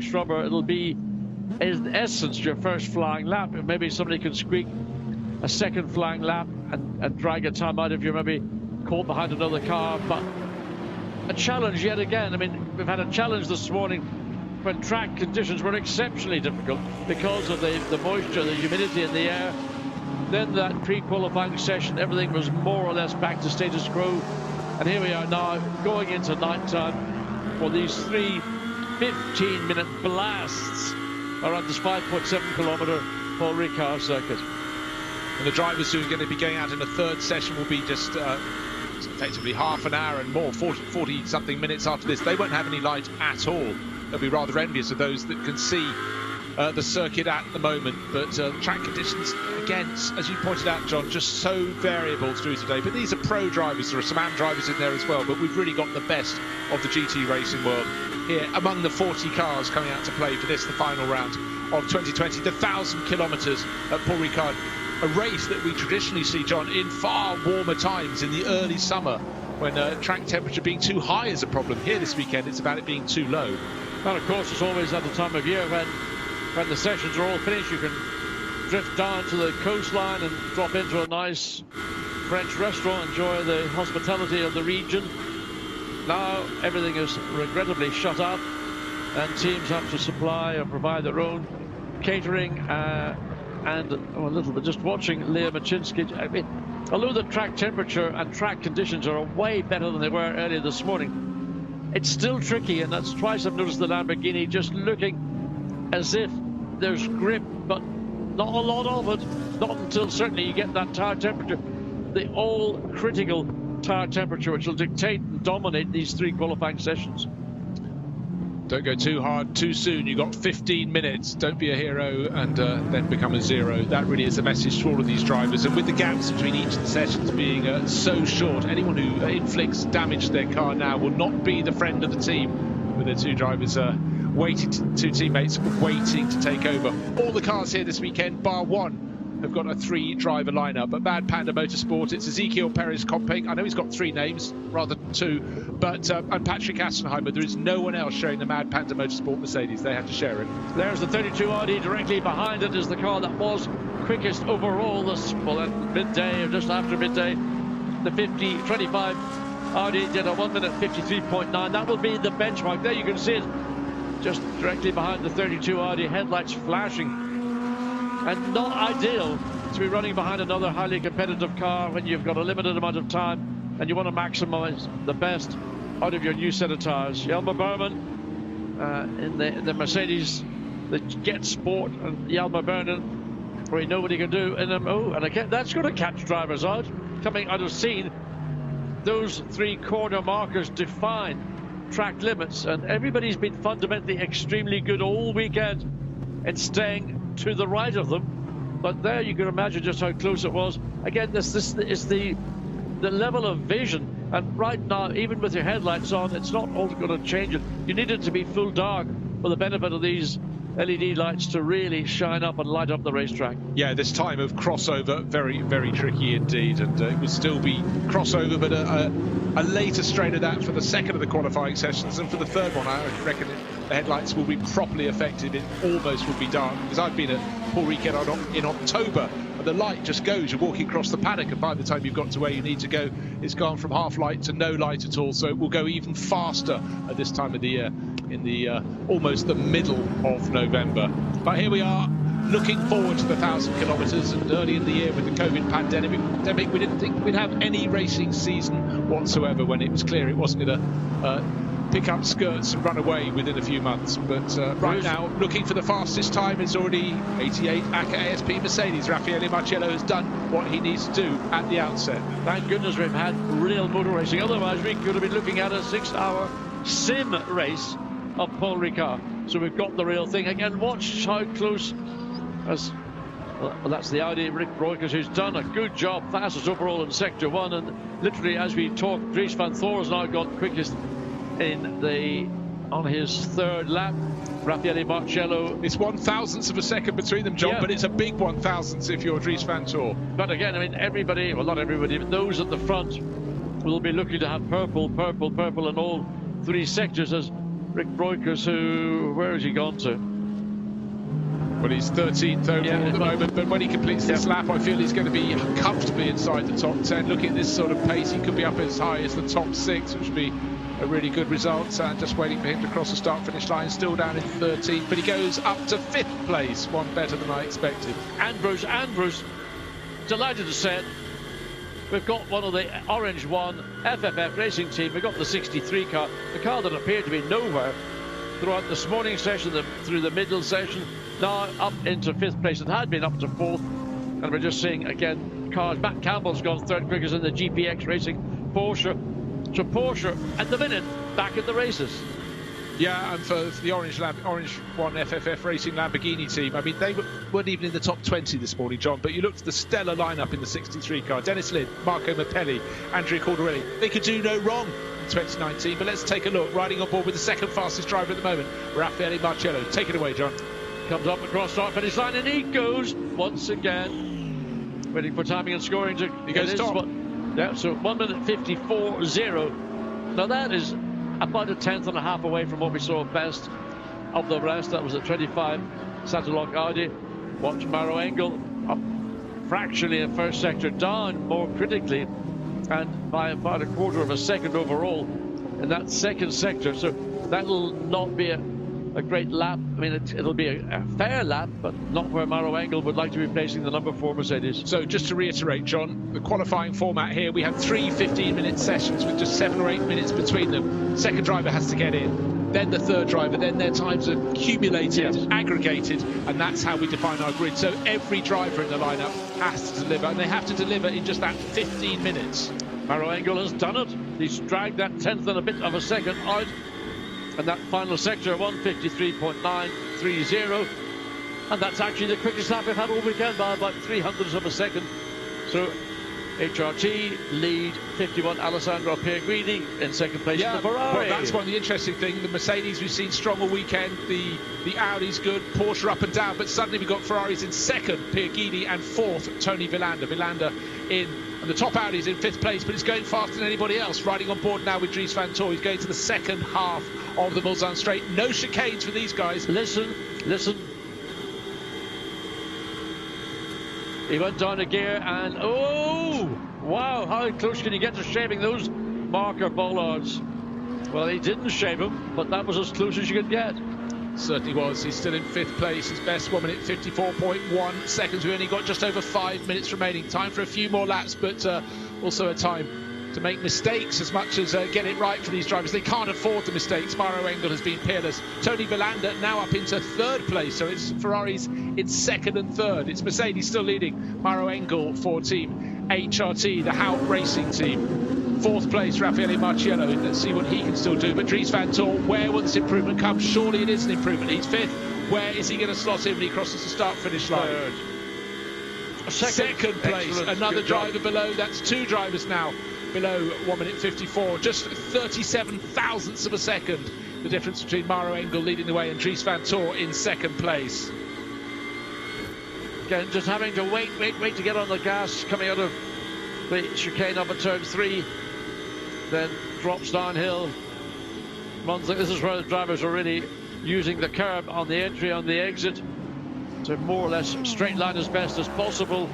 harsh rubber, it'll be in essence your first flying lap. Maybe somebody can squeak a second flying lap and drag a time out if you're maybe caught behind another car. But a challenge yet again. I mean, we've had a challenge this morning when track conditions were exceptionally difficult because of the moisture, the humidity in the air. Then that pre-qualifying session, everything was more or less back to status quo. And here we are now going into night time for these 3 15-minute blasts around this 5.7 kilometre Paul Ricard circuit. And the drivers who are going to be going out in a third session will be just effectively half an hour and more, 40 something minutes after this. They won't have any light at all. They'll be rather envious of those that can see the circuit at the moment. But track conditions, again, as you pointed out, John, just so variable through today. But these are pro drivers. There are some AM drivers in there as well. But we've really got the best of the GT racing world here among the 40 cars coming out to play for this, the final round of 2020. The 1,000 kilometres at Paul Ricard. A race that we traditionally see, John, in far warmer times in the early summer when track temperature being too high is a problem. Here this weekend, it's about it being too low. And of course, it's always at the time of year when the sessions are all finished, you can drift down to the coastline and drop into a nice French restaurant, enjoy the hospitality of the region. Now everything is regrettably shut up and teams have to supply or provide their own catering and a little bit just watching Leah Machinsky. I mean, although the track temperature and track conditions are way better than they were earlier this morning, it's still tricky, and that's twice I've noticed the Lamborghini just looking as if there's grip, but not a lot of it. Not until certainly you get that tire temperature, the all-critical tire temperature, which will dictate and dominate these 3 qualifying sessions. Don't go too hard too soon. You've got 15 minutes. Don't be a hero and then become a zero. That really is a message to all of these drivers. And with the gaps between each of the sessions being so short, anyone who inflicts damage to their car now will not be the friend of the team, with their 2 drivers waiting, 2 teammates waiting to take over. All the cars here this weekend, bar one, have got a 3-driver lineup. But Mad Panda Motorsport, it's Ezekiel Perez Comping. I know he's got 3 names, rather than 2, but and Patrick Assenheimer. There is no one else sharing the Mad Panda Motorsport Mercedes. They have to share it. There's the 32 Audi. Directly behind it is the car that was quickest overall this, well, at midday or just after midday. The 25 Audi did a 1 minute 53.9. That will be the benchmark. There you can see it, just directly behind the 32 Audi, headlights flashing. And not ideal to be running behind another highly competitive car when you've got a limited amount of time and you want to maximize the best out of your new set of tires. Yelmer Berman in the Mercedes, the Jet Sport, and Yelmer Berman, we know what he can do in them. Oh, and again, that's going to catch drivers out. Coming out of scene, those 3 corner markers define track limits, and everybody's been fundamentally extremely good all weekend in staying to the right of them, but there you can imagine just how close it was. Again, this is the level of vision, and right now, even with your headlights on, it's not all going to change it. You need it to be full dark for the benefit of these LED lights to really shine up and light up the racetrack. Yeah, this time of crossover, very, very tricky indeed, and it would still be crossover, but a later strain of that for the second of the qualifying sessions, and for the third one, I reckon the headlights will be properly effective. It almost will be dark, because I've been at Paul Ricard in October, and the light just goes. You're walking across the paddock, and by the time you've got to where you need to go, it's gone from half light to no light at all. So it will go even faster at this time of the year, in the almost the middle of November. But here we are, looking forward to the 1,000 kilometres. And early in the year, with the COVID pandemic, we didn't think we'd have any racing season whatsoever, when it was clear it wasn't going to pick up skirts and run away within a few months. But right now, looking for the fastest time is already 88 ACA ASP Mercedes. Raffaele Marcello has done what he needs to do at the outset. Thank goodness we've had real motor racing. Otherwise, we could have been looking at a 6-hour sim race of Paul Ricard. So we've got the real thing. Again, watch how close as... Well, that's the Audi, Rick Broekers, who's done a good job, fastest overall in Sector 1. And literally, as we talk, Dries van Thor has now got quickest on his 3rd lap. Raffaele Marcello. It's 1,000th of a second between them, John, but it's a big 1,000th if you're Dries van Thor. But again, I mean, everybody, well, not everybody, but those at the front will be looking to have purple in all 3 sectors, as Rick Breukers, who, where has he gone to? Well, he's 13th overall at the moment, but when he completes this lap, I feel he's going to be comfortably inside the top 10. Looking at this sort of pace, he could be up as high as the top 6, which would be a really good result. Just waiting for him to cross the start-finish line, still down in 13th, but he goes up to 5th place, one better than I expected. Andrews, delighted to say it. We've got one of the Orange One FFF racing team. We've got the 63 car, the car that appeared to be nowhere throughout this morning session, through the middle session, now up into 5th place. It had been up to 4th, and we're just seeing again cars. Matt Campbell's gone 3rd quickest in the GPX Racing Porsche. So Porsche at the minute back in the races. Yeah, and for the Orange One FFF Racing Lamborghini team, I mean, they weren't even in the top 20 this morning, John, but you looked at the stellar lineup in the 63 car. Dennis Lind, Marco Mappelli, Andrea Caldarelli. They could do no wrong in 2019, but let's take a look. Riding on board with the second fastest driver at the moment, Raffaele Marcello. Take it away, John. Comes up across start finish line, and he goes once again. Waiting for timing and scoring to... He goes top. Yeah, so 1 minute 54.0. Now that is about a tenth and a half away from what we saw best of the rest. That was at 25 Satelloc Audi. Watch Maro Engel up fractionally in first sector, down more critically, and by about a quarter of a second overall in that second sector. So that'll not be a great lap. I mean, it'll be a fair lap, but not where Maro Engel would like to be placing the number 4 Mercedes. So just to reiterate, John, the qualifying format here, we have 3 15-minute sessions with just 7 or 8 minutes between them. Second driver has to get in, then the third driver, then their times are accumulated, aggregated, and that's how we define our grid. So every driver in the lineup has to deliver, and they have to deliver in just that 15 minutes. Maro Engel has done it. He's dragged that tenth and a bit of a second out. And that final sector, 153.930, and that's actually the quickest lap we've had all weekend by about 300ths of a second. So HRT lead 51 Alessandro Pierguidi in second place in the Ferrari. Well, that's one of the interesting things. The Mercedes we've seen strong all weekend, the Audi's good, Porsche up and down, but suddenly we've got Ferraris in second, Pierguidi, and 4th, Tony Villander. Villander in, and the top Audi's in 5th place, but it's going faster than anybody else. Riding on board now with Dries Van Tor. He's going to the second half of the Mulsanne Straight. No chicanes for these guys. Listen. He went down a gear and, oh, wow, how close can you get to shaving those marker bollards? Well, he didn't shave them, but that was as close as you could get. Certainly was. He's still in 5th place. His best 1 minute 54.1 seconds. We only got just over 5 minutes remaining. Time for a few more laps, but also a time to make mistakes as much as get it right for these drivers. They can't afford the mistakes. Maro Engel has been peerless. Tony Villander now up into 3rd place, so it's Ferraris in 2nd and 3rd. It's Mercedes still leading. Maro Engel for team HRT, the Hout Racing team. 4th place, Raffaele Marcello. Let's see what he can still do. But Dries Van Tor, where will this improvement come? Surely it is an improvement. He's 5th. Where is he going to slot in when he crosses the start-finish line? 3rd. Second place. Excellent. Another driver below. That's 2 drivers now below 1 minute 54. Just 37 thousandths of a second. The difference between Maro Engel leading the way and Dries Van Tor in 2nd place. Again, just having to wait to get on the gas coming out of the chicane up at turn 3. Then drops downhill. This is where the drivers are really using the curb on the entry, on the exit, to more or less straight line as best as possible.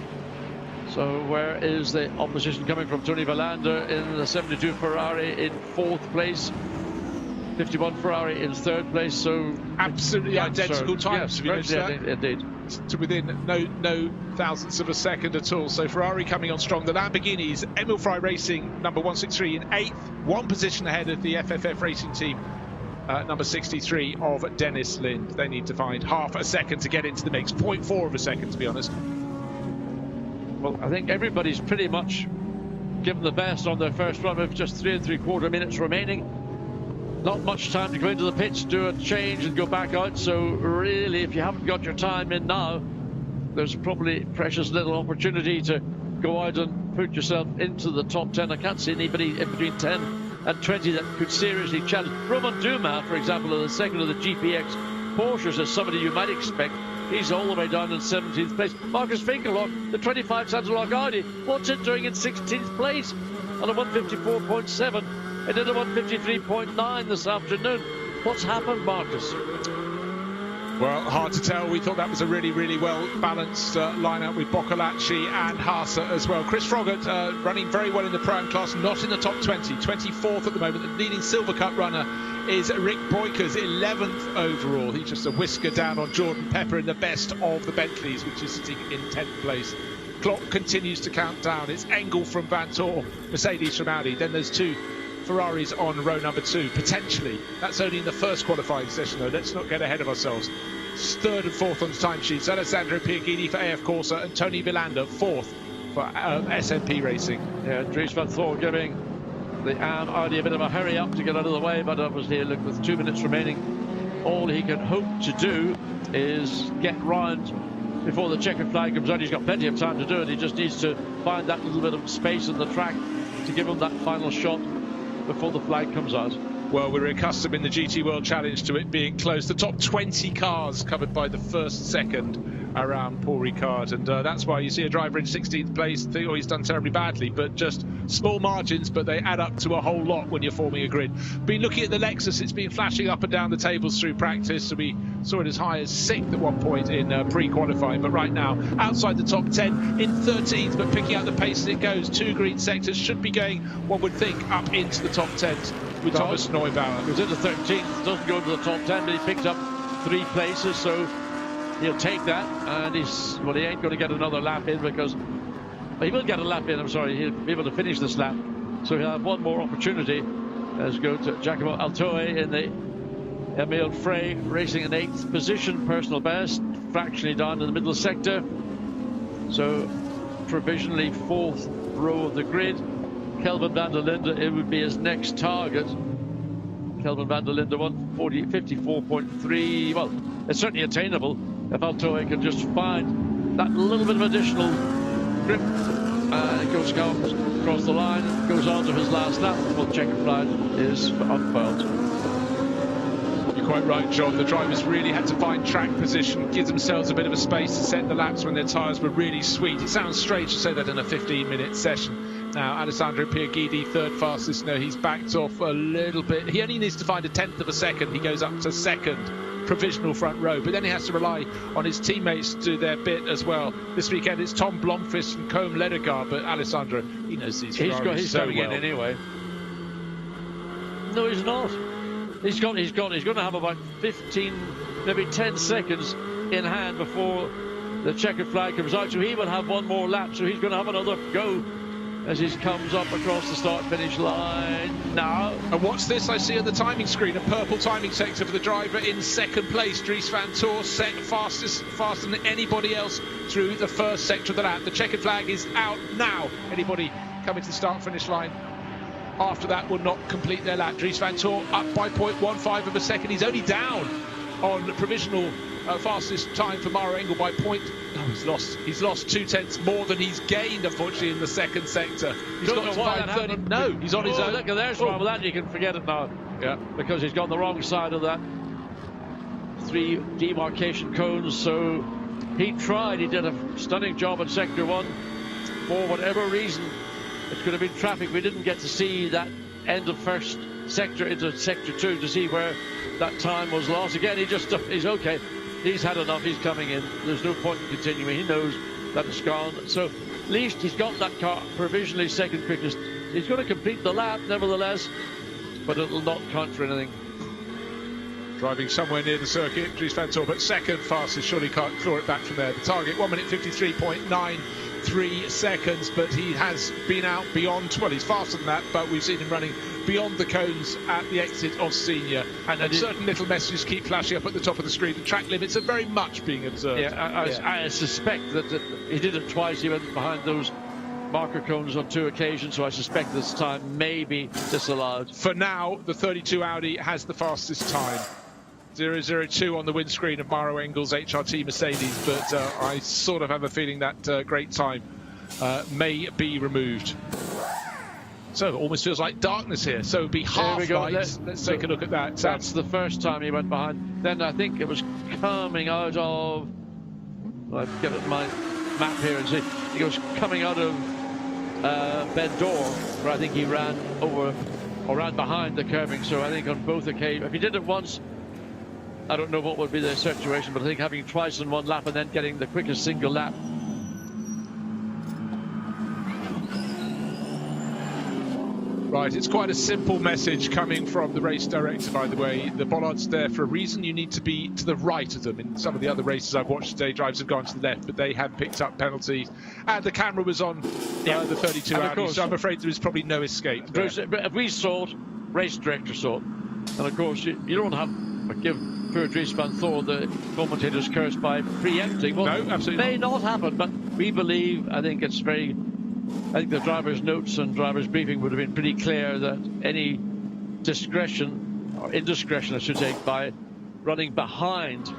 So where is the opposition coming from? Tony Villander in the 72 Ferrari in 4th place. 51 Ferrari in 3rd place. So absolutely identical times. Yes, indeed. To within no thousandths of a second at all. So Ferrari coming on strong. The Lamborghinis, Emil Frey Racing, number 163 in 8th, 1 position ahead of the FFF Racing team, number 63 of Dennis Lind. They need to find half a second to get into the mix. 0.4 of a second, to be honest. Well, I think everybody's pretty much given the best on their first run with just 3 3/4 minutes remaining. Not much time to go into the pits, do a change and go back out. So really, if you haven't got your time in now, there's probably precious little opportunity to go out and put yourself into the top 10. I can't see anybody in between 10 and 20 that could seriously challenge. Romain Dumas, for example, in the second of the GPX Porsches, is somebody you might expect. He's all the way down in 17th place. Marcus Finkelhoff, the 25 Satelloc Audi, what's it doing in 16th place on a 154.7? It did a 153.9 this afternoon. What's happened, Marcus? Well, hard to tell. We thought that was a really, really well-balanced lineup with Boccolacci and Haase as well. Chris Froggatt running very well in the Pro-Am class, not in the top 20. 24th at the moment. The leading Silver Cup runner is Rick Boykers, 11th overall. He's just a whisker down on Jordan Pepper in the best of the Bentleys, which is sitting in 10th place. Clock continues to count down. It's Engel from Vantor, Mercedes from Audi. Then there's two Ferraris on row number 2, potentially. That's only in the first qualifying session, though. Let's not get ahead of ourselves. 3rd and 4th on the timesheets. Alessandro Pierguidi for AF Corsa and Tony Villander 4th for SMP Racing. Yeah, Dries van Thor giving the Audi a bit of a hurry up to get out of the way, but obviously, look, with 2 minutes remaining, all he can hope to do is get round before the checkered flag comes out. He's got plenty of time to do it. He just needs to find that little bit of space in the track to give him that final shot before the flag comes out. Well, we're accustomed in the GT World Challenge to it being close. The top 20 cars covered by the first second around Paul Ricard, and that's why you see a driver in 16th place think, oh, he's done terribly badly, but just small margins, but they add up to a whole lot when you're forming a grid. Been looking at the Lexus, it's been flashing up and down the tables through practice, so we saw it as high as 6th at one point in pre-qualifying, but right now outside the top 10 in 13th, but picking out the pace as it goes. 2 green sectors, should be going, one would think, up into the top 10s with Thomas Neubauer. He was in the 13th, doesn't go to the top 10, but he picked up 3 places, so he'll take that, and he ain't going to get another lap in, because he will get a lap in, I'm sorry, he'll be able to finish this lap, so he'll have one more opportunity. Let's go to Giacomo Altoe in the Emile Frey, racing in 8th position, personal best, fractionally down in the middle sector, so provisionally 4th row of the grid. Kelvin van der Linde, it would be his next target. Kelvin van der Linde 54.3. Well, it's certainly attainable if Altoe can just find that little bit of additional grip. It comes across the line, goes on to his last lap. Well, checkered flag is unfurled. You're quite right, John. The drivers really had to find track position, give themselves a bit of a space to set the laps when their tyres were really sweet. It sounds strange to say that in a 15-minute session. Now, Alessandro Pierguidi, 3rd fastest. No, he's backed off a little bit. He only needs to find a 10th of a second. He goes up to 2nd, provisional front row. But then he has to rely on his teammates to do their bit as well. This weekend, it's Tom Blomqvist and Colm Ledegaard. But Alessandro, he knows these Ferraris he's so coming well. in anyway. No, he's not. He's going to have about 15, maybe 10 seconds in hand before the checkered flag comes out. So he will have one more lap. So he's going to have another go as he comes up across the start-finish line now. And what's this I see on the timing screen? A purple timing sector for the driver in 2nd place. Dries van Tor, faster than anybody else through the first sector of the lap. The checkered flag is out now. Anybody coming to the start-finish line after that will not complete their lap. Dries van Tor up by 0.15 of a second. He's only down on the provisional fastest time for Maro Engel by point. Oh, he's lost 2 tenths more than he's gained, unfortunately, in the 2nd sector. He's got to 5:30. No, he's on his own. Look, there's one with that. You can forget it now. Yeah, because he's got the wrong side of that 3 demarcation cones. So he tried. He did a stunning job in sector 1. For whatever reason, it could have been traffic. We didn't get to see that end of first sector into sector 2 to see where that time was lost. Again, he's okay. He's had enough. He's coming in. There's no point in continuing. He knows that it's gone. So at least he's got that car provisionally 2nd quickest. He's going to complete the lap, nevertheless, but it'll not count for anything. Driving somewhere near the circuit, Dries van Tor, but 2nd fastest. Surely can't claw it back from there. The target 1 minute 53.93 seconds, but he has been out beyond. Well, he's faster than that, but we've seen him running beyond the cones at the exit of Senior, and certain little messages keep flashing up at the top of the screen. The track limits are very much being observed. Yeah, I suspect that he did it twice. He went behind those marker cones on 2 occasions, so I suspect this time may be disallowed. For now, the 32 Audi has the fastest time. 002 on the windscreen of Maro Engel's HRT Mercedes, but I sort of have a feeling that great time may be removed. So it almost feels like darkness here. So it'd be half lights. Let's take a look at that. That's the first time he went behind. Then I think it was coming out of... I'll get at my map here and see. He was coming out of Bendor, where I think he ran over or ran behind the curbing. So I think on both occasions, if he did it once, I don't know what would be the situation, but I think having twice in one lap and then getting the quickest single lap. Right, it's quite a simple message coming from the race director, by the way. The bollards there for a reason. You need to be to the right of them. In some of the other races I've watched today, drivers have gone to the left, but they have picked up penalties. And the camera was on the 32 Audi, so I'm afraid there is probably no escape there. Bruce, if we saw it, race director saw it. And of course, you don't have give poor Dries van Thor the commentator's curse by preempting. Well, no, absolutely may not happen, but we believe, I think the driver's notes and driver's briefing would have been pretty clear that any discretion, or indiscretion I should say, by running behind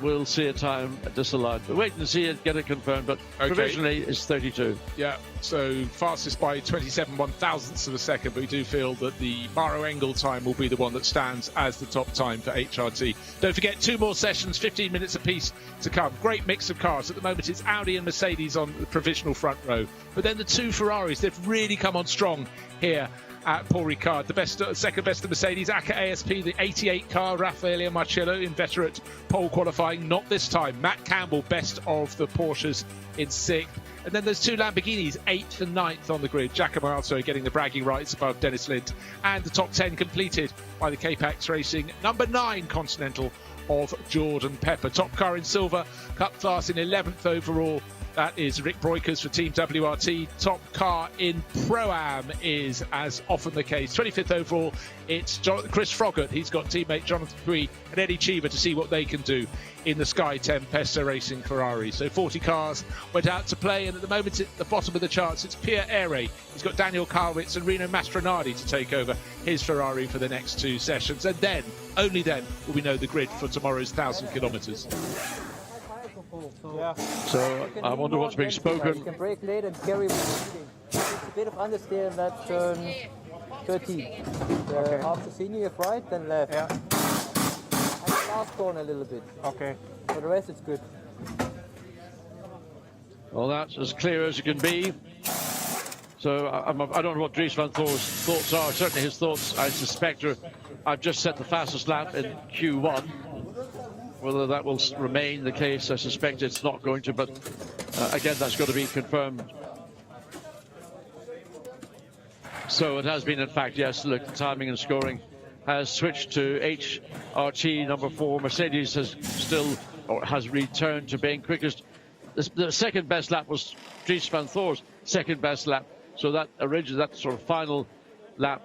we'll see a time disallowed. But wait and see it, get it confirmed, but provisionally it's 32. Yeah, so fastest by 27 1/1000ths of a second, but we do feel that the Maro Engel time will be the one that stands as the top time for HRT. Don't forget, 2 more sessions, 15 minutes apiece to come. Great mix of cars. At the moment it's Audi and Mercedes on the provisional front row, but then the 2 Ferraris, they've really come on strong here at Paul Ricard. The best, second best of Mercedes, ACA ASP, the 88 car, Raffaele Marcello, inveterate pole qualifying. Not this time. Matt Campbell, best of the Porsches, in 6th. And then there's 2 Lamborghinis, 8th and 9th on the grid. Giacomo Alto getting the bragging rights above Dennis Lind. And the top 10 completed by the K-Pax Racing number 9 Continental of Jordan Pepper. Top car in silver, cup class in 11th overall. That is Rick Breukers for Team WRT. Top car in Pro-Am is, as often the case, 25th overall. It's Chris Froggatt. He's got teammate Jonathan Pui and Eddie Cheever to see what they can do in the Sky Tempesta Racing Ferrari. So 40 cars went out to play, and at the moment at the bottom of the charts, it's Pierre Ere. He's got Daniel Karwitz and Rino Mastronardi to take over his Ferrari for the next 2 sessions. And then, only then, will we know the grid for tomorrow's 1,000 kilometres. So I wonder what's being spoken. You can brake late and carry with speeding. It's a bit of understeer in that turn 13. After senior, right, then left. Yeah. And the last corner a little bit. Okay. For the rest, it's good. Well, that's as clear as it can be. So I don't know what Dries van Thor's thoughts are. Certainly his thoughts, I suspect, are I've just set the fastest lap in Q1. Whether that will remain the case, I suspect it's not going to, but again, that's got to be confirmed. So it has been, in fact, yes, look, timing and scoring has switched to HRT number 4. Mercedes has returned to being quickest. The second best lap was Dries van Thor's second best lap. So that sort of final lap,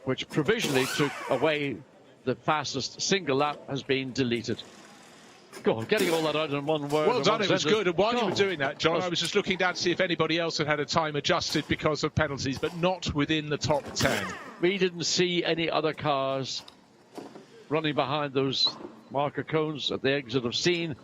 which provisionally took away the fastest single lap, has been deleted. Go on, getting all that out in one word. Well done, it was good. And while you were doing that, John, I was just looking down to see if anybody else had had a time adjusted because of penalties, but not within the top 10. We didn't see any other cars running behind those marker cones at the exit of Scene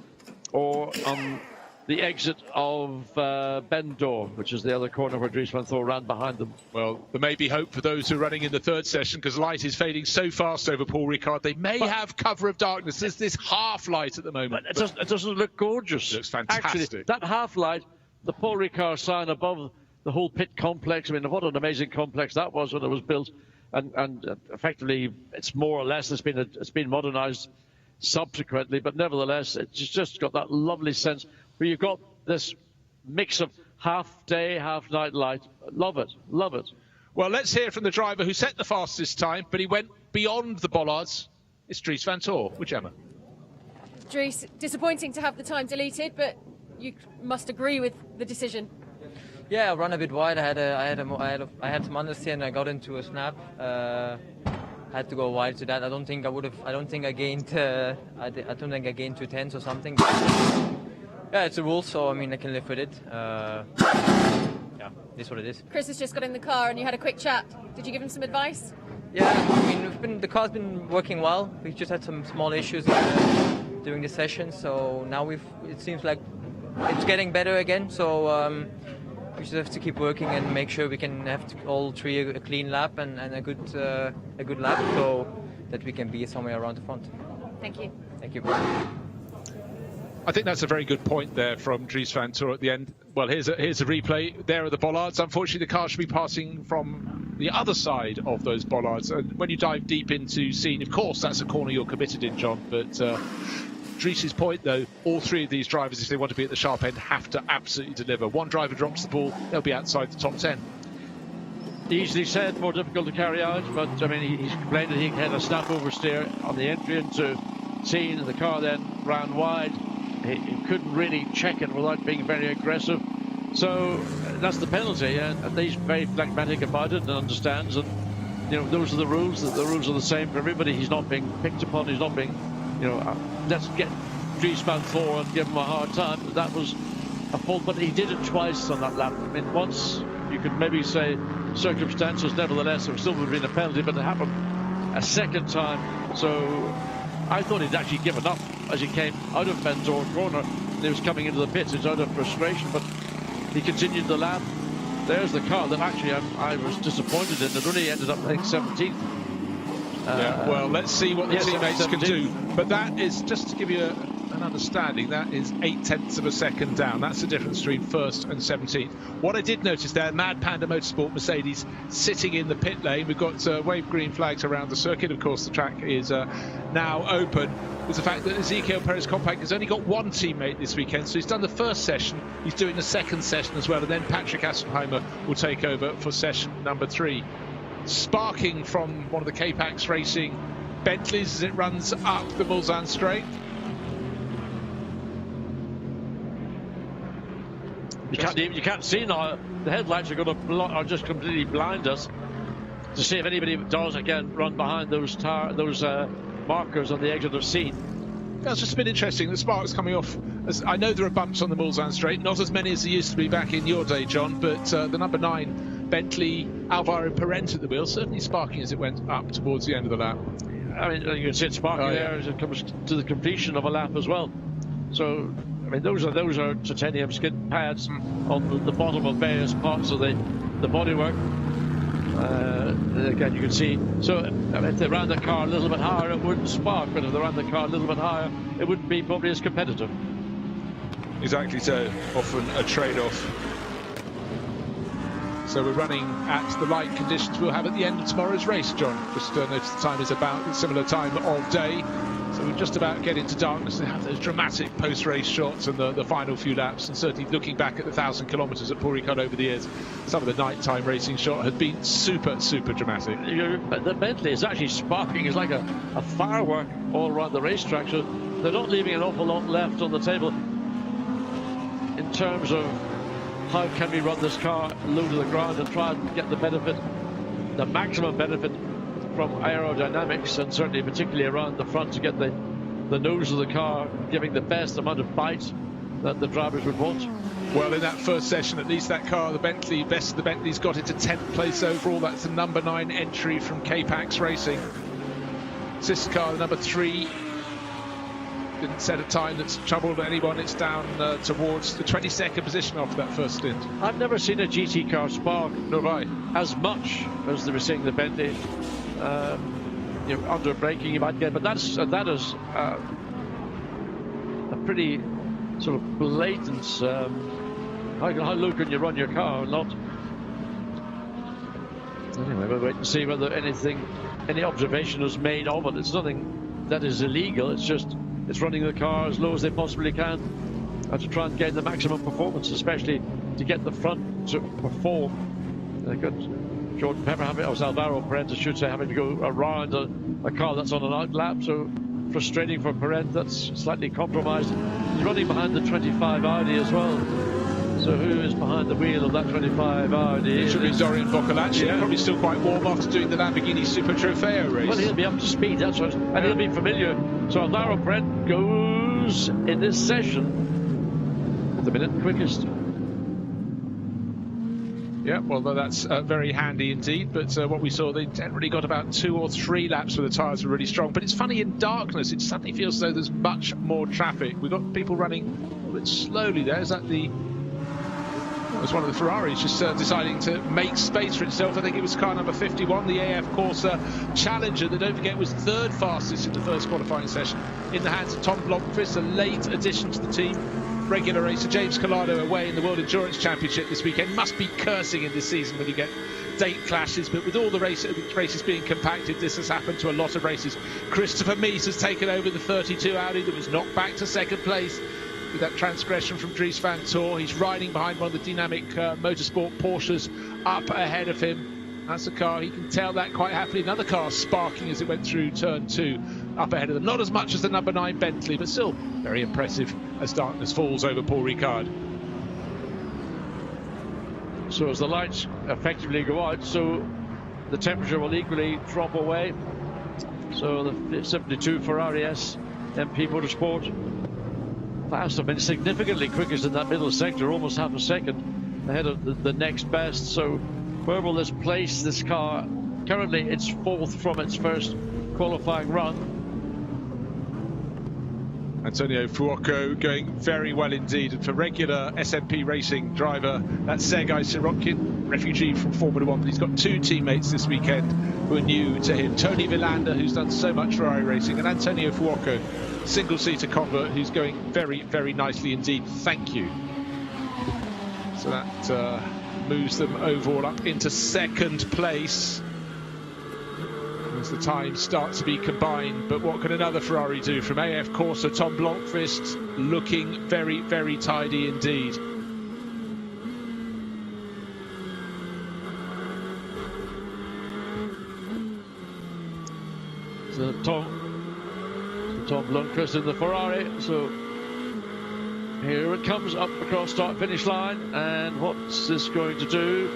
or on the exit of Ben Door, which is the other corner where Dries van Thor ran behind them. Well, there may be hope for those who are running in the 3rd session because light is fading so fast over Paul Ricard. They may have cover of darkness. There's this half light at the moment. But it doesn't look gorgeous. It looks fantastic. Actually, that half light, the Paul Ricard sign above the whole pit complex. I mean, what an amazing complex that was when it was built. And effectively, it's more or less, it's been modernized subsequently, but nevertheless, it's just got that lovely sense where you've got this mix of half day, half night light. Love it, love it. Well, let's hear from the driver who set the fastest time, but he went beyond the bollards. It's Dries van Thor with Gemma. Dries, disappointing to have the time deleted, but you must agree with the decision. Yeah, I ran a bit wide. I had some understeer and I got into a snap. Had to go wide to that. I don't think I gained 2 tenths or something. Yeah, it's a rule, so I mean I can live with it. Yeah, it is what it is. Chris has just got in the car and you had a quick chat. Did you give him some advice? Yeah, I mean the car's been working well. We've just had some small issues during the session, so now it seems like it's getting better again. So we just have to keep working and make sure we can have all 3 a clean lap and a good lap, so that we can be somewhere around the front. Thank you. Thank you. I think that's a very good point there from Dries van Thor at the end. Well, here's a replay. There are the bollards. Unfortunately, the car should be passing from the other side of those bollards. And when you dive deep into seeing, of course, that's a corner you're committed in, John, but Dries's point, though, all three of these drivers, if they want to be at the sharp end, have to absolutely deliver. One driver drops the ball, they'll be outside the top 10. Easily said, more difficult to carry out, but I mean, he's complained that he had a snap oversteer on the entry into scene, and the car then ran wide. He couldn't really check it without being very aggressive. So that's the penalty, and he's very phlegmatic about it and understands. And you know, those are the rules. The rules are the same for everybody. He's not being picked upon. He's not being, you know, let's get Dries van Voor and give him a hard time. That was a fault, but he did it twice on that lap. I mean, once you could maybe say circumstances, nevertheless, it still would have been a penalty, but it happened a second time. So I thought he'd actually given up as he came out of Mentor corner. He was coming into the pits. It's out of frustration, but he continued the lap. There's the car that actually I was disappointed in. It only ended up, I think, 17th. Yeah, well, let's see what the teammates can do. But that is, just to give you an understanding, that is 0.8 of a second down. That's the difference between first and 17th. What I did notice there, Mad Panda Motorsport Mercedes sitting in the pit lane. We've got wave green flags around the circuit. Of course, the track is now open. Was the fact that Ezekiel Perez Compact has only got one teammate this weekend, so he's done the first session, he's doing the second session as well, and then Patrick Assenheimer will take over for session number 3. Sparking from one of the K-Pax Racing Bentleys as it runs up the Mulsanne straight. You can't see now. The headlights are going to just completely blind us to see if anybody does again run behind those markers on the exit of scene. That's just a bit interesting. The sparks coming off. I know there are bumps on the Mulsanne straight, not as many as there used to be back in your day, John, but the number 9 Bentley Alvaro Parent at the wheel, certainly sparking as it went up towards the end of the lap. I mean, you can see it sparking there as it comes to the completion of a lap as well. So, I mean, those are titanium skin pads on the bottom of various parts of the bodywork. Again, you can see. So, I mean, if they ran the car a little bit higher, it wouldn't spark. But if they ran the car a little bit higher, it wouldn't be probably as competitive. Exactly so. Often a trade-off. So we're running at the light conditions we'll have at the end of tomorrow's race, John. Just notice the time is about a similar time of day. So we're just about get into darkness and have those dramatic post-race shots and the final few laps. And certainly looking back at the 1,000 kilometres at Paul Ricard over the years, some of the nighttime racing shot had been super, super dramatic. The Bentley is actually sparking. It's like a firework all around the racetrack. So they're not leaving an awful lot left on the table in terms of how can we run this car low to the ground and try and get the benefit, the maximum benefit from aerodynamics, and certainly particularly around the front to get the nose of the car giving the best amount of bite that the drivers would want. Well, in that first session, at least that car, the Bentley, best of the Bentley's, got into 10th place overall. That's the number 9 entry from K-Pax Racing. Sister car, the number 3, didn't set a time that's troubled anyone. It's down towards the 22nd position after that first stint. I've never seen a GT car spark as much as they were seeing the Bentley. You know, under braking you might get, but that is a pretty sort of blatant. How low can you run your car or not? Anyway, we'll wait and see whether any observation is made of it. It's nothing that is illegal. It's just it's running the car as low as they possibly can to try and gain the maximum performance, especially to get the front to perform. They got Jordan Pepper Alvaro Parent, I should say, having to go around a car that's on an out lap, so frustrating for Parent. That's slightly compromised. He's running behind the 25 Audi as well. So who is behind the wheel of that 25 Audi? It should be Dorian Boccolacci. Yeah. Probably still quite warm after doing the Lamborghini Super Trofeo race. Well, he'll be up to speed, that's right, and he'll be familiar. So Alvaro Parent goes in this session at the minute quickest. Yeah, well, that's very handy indeed. But what we saw, they generally got about 2 or 3 laps where the tyres were really strong. But it's funny, in darkness, it suddenly feels as though there's much more traffic. We've got people running a little bit slowly there. Is that it was one of the Ferraris just deciding to make space for itself. I think it was car number 51, the AF Corsa Challenger, that, don't forget, was 3rd fastest in the first qualifying session, in the hands of Tom Blomqvist, a late addition to the team. Regular racer James Collado away in the World Endurance Championship this weekend. Must be cursing in this season when you get date clashes, but with all the races being compacted, this has happened to a lot of races. Christopher Mies has taken over the 32 Audi that was knocked back to second place with that transgression from Dries van Tor. He's riding behind one of the dynamic motorsport Porsches up ahead of him. That's a car, he can tell that quite happily. Another car sparking as it went through turn 2 up ahead of them. Not as much as the number 9 Bentley, but still very impressive as darkness falls over Paul Ricard. So as the lights effectively go out, so the temperature will equally drop away. So the 72 Ferrari S MP Motorsport fast, I mean, significantly quickest in that middle sector, almost half a second ahead of the next best. So where will this place this car? Currently it's 4th from its first qualifying run. Antonio Fuoco going very well indeed, and for regular SMP racing driver, that's Sergei Sirotkin, refugee from Formula 1, but he's got 2 teammates this weekend who are new to him. Tony Villander, who's done so much Ferrari racing, and Antonio Fuoco, single-seater convert, who's going very, very nicely indeed. Thank you. So that moves them overall up into second place as the times start to be combined. But what can another Ferrari do? From AF Corsa, Tom Blomqvist looking very, very tidy indeed. So Tom Blomqvist in the Ferrari. So here it comes up across start finish line, and what's this going to do?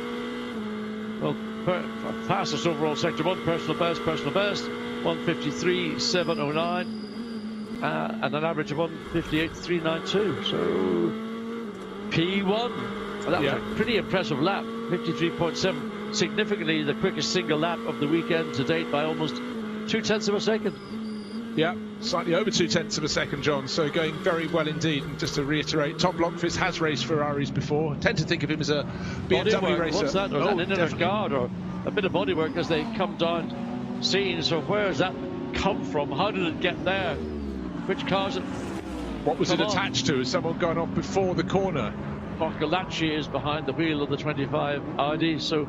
Well, fastest overall sector 1, personal best 1:53.709, and an average of 1:58.392. So P1, that was a pretty impressive lap, 53.7, significantly the quickest single lap of the weekend to date by almost 0.2 of a second. Yeah, slightly over 0.2 of a second, John. So going very well indeed. And just to reiterate, Tom Blomqvist has raced Ferraris before. I tend to think of him as a BMW racer. What's that? Or an inner guard, or a bit of bodywork as they come down scene. So where has that come from? How did it get there? Which cars? What was it attached to? Has someone gone off before the corner? Porcolacci is behind the wheel of the 25 Audi. So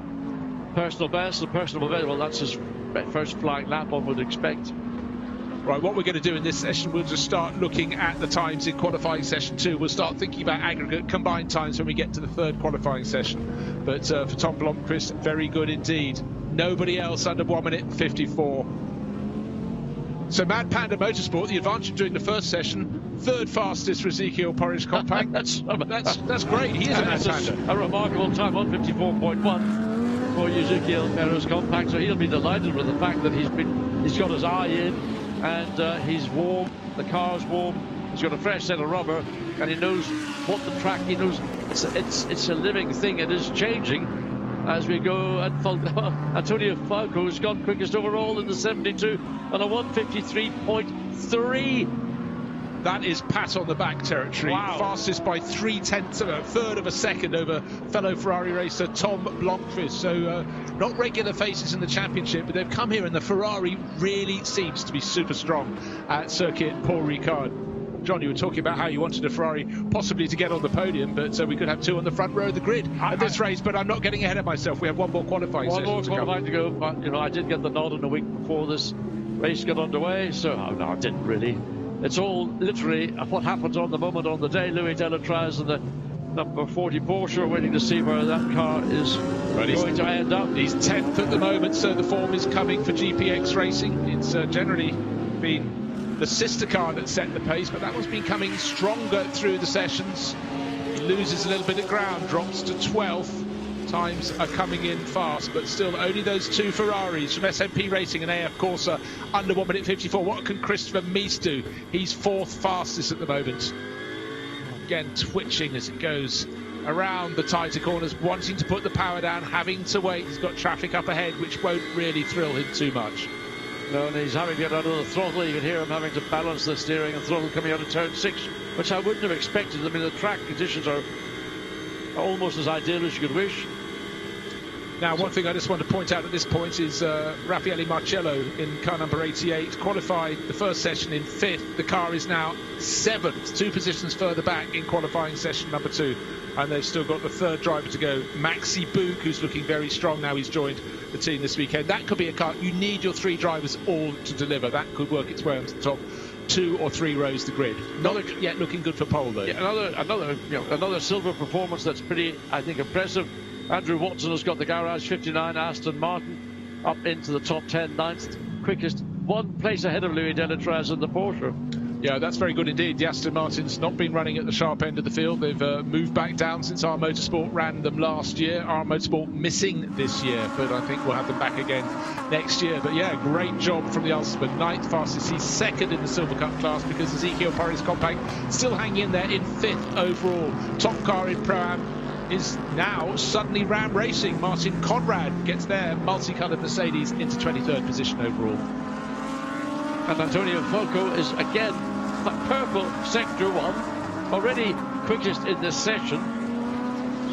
personal best and personal best. Well, that's his first flying lap, one would expect. Right, what we're going to do in this session, we'll just start looking at the times in qualifying session 2. We'll start thinking about aggregate combined times when we get to the 3rd qualifying session. But for Tom Blomqvist, very good indeed. Nobody else under 1:54. So Mad Panda Motorsport, the advantage of doing the first session, 3rd fastest for Ezekiel Porridge Compact. that's great. He is a Mad Panda. A remarkable time, 1:54.1 for Ezekiel Porridge Compact. So he'll be delighted with the fact that he's got his eye in. And he's warm, the car's warm, he's got a fresh set of rubber, and he knows what the track, he knows it's a living thing, it is changing as we go. And Antonio Falco has gone quickest overall in the 72 on a 1:53.3. That is pat on the back territory. Wow. Fastest by 0.3 of a third of a second over fellow Ferrari racer Tom Blomqvist. So not regular faces in the championship, but they've come here, and the Ferrari really seems to be super strong at circuit Paul Ricard. John, you were talking about how you wanted a Ferrari possibly to get on the podium, but we could have 2 on the front row of the grid at this race. But I'm not getting ahead of myself. We have one more qualifying session. One more qualifying to go. But I did get the nod in a week before this race got underway, so no, I didn't really. It's all literally what happens on the moment on the day. Louis Delatraz and the number 40 Porsche are waiting to see where that car is going to end up. He's 10th at the moment, so the form is coming for GPX Racing. It's generally been the sister car that set the pace, but that one's been coming stronger through the sessions. He loses a little bit of ground, drops to 12th. Times are coming in fast, but still only those 2 Ferraris from SMP Racing and AF Corsa under 1:54. What can Christopher Mies do? He's 4th fastest at the moment. Again, twitching as it goes around the tighter corners, wanting to put the power down, having to wait. He's got traffic up ahead, which won't really thrill him too much. No, and he's having to get out of the throttle. You can hear him having to balance the steering and throttle coming out of turn 6, which I wouldn't have expected. I mean, the track conditions are almost as ideal as you could wish. Now, one thing I just want to point out at this point is Raffaele Marcello in car number 88 qualified the first session in 5th. The car is now 7th, 2 positions further back in qualifying session number 2. And they've still got the 3rd driver to go, Maxi Book, who's looking very strong now. He's joined the team this weekend. That could be a car. You need your 3 drivers all to deliver. That could work its way onto the top 2 or 3 rows of the grid. Not yet looking good for pole, though. Yeah, another silver performance that's pretty, I think, impressive. Andrew Watson has got the garage 59 Aston Martin up into the top 10, 9th quickest, 1 place ahead of Louis Delatraz in the Porsche. Yeah, that's very good indeed. The Aston Martin's not been running at the sharp end of the field. They've moved back down since R Motorsport ran them last year. R Motorsport missing this year, but I think we'll have them back again next year. But yeah, great job from the Ulsterman. 9th fastest. He's 2nd in the Silver Cup class because Ezekiel Paris Compact still hanging in there in 5th overall. Top car in Pro-Am is now suddenly Ram Racing. Martin Conrad gets their multicoloured Mercedes into 23rd position overall. And Antonio Falco is again purple sector 1, already quickest in this session.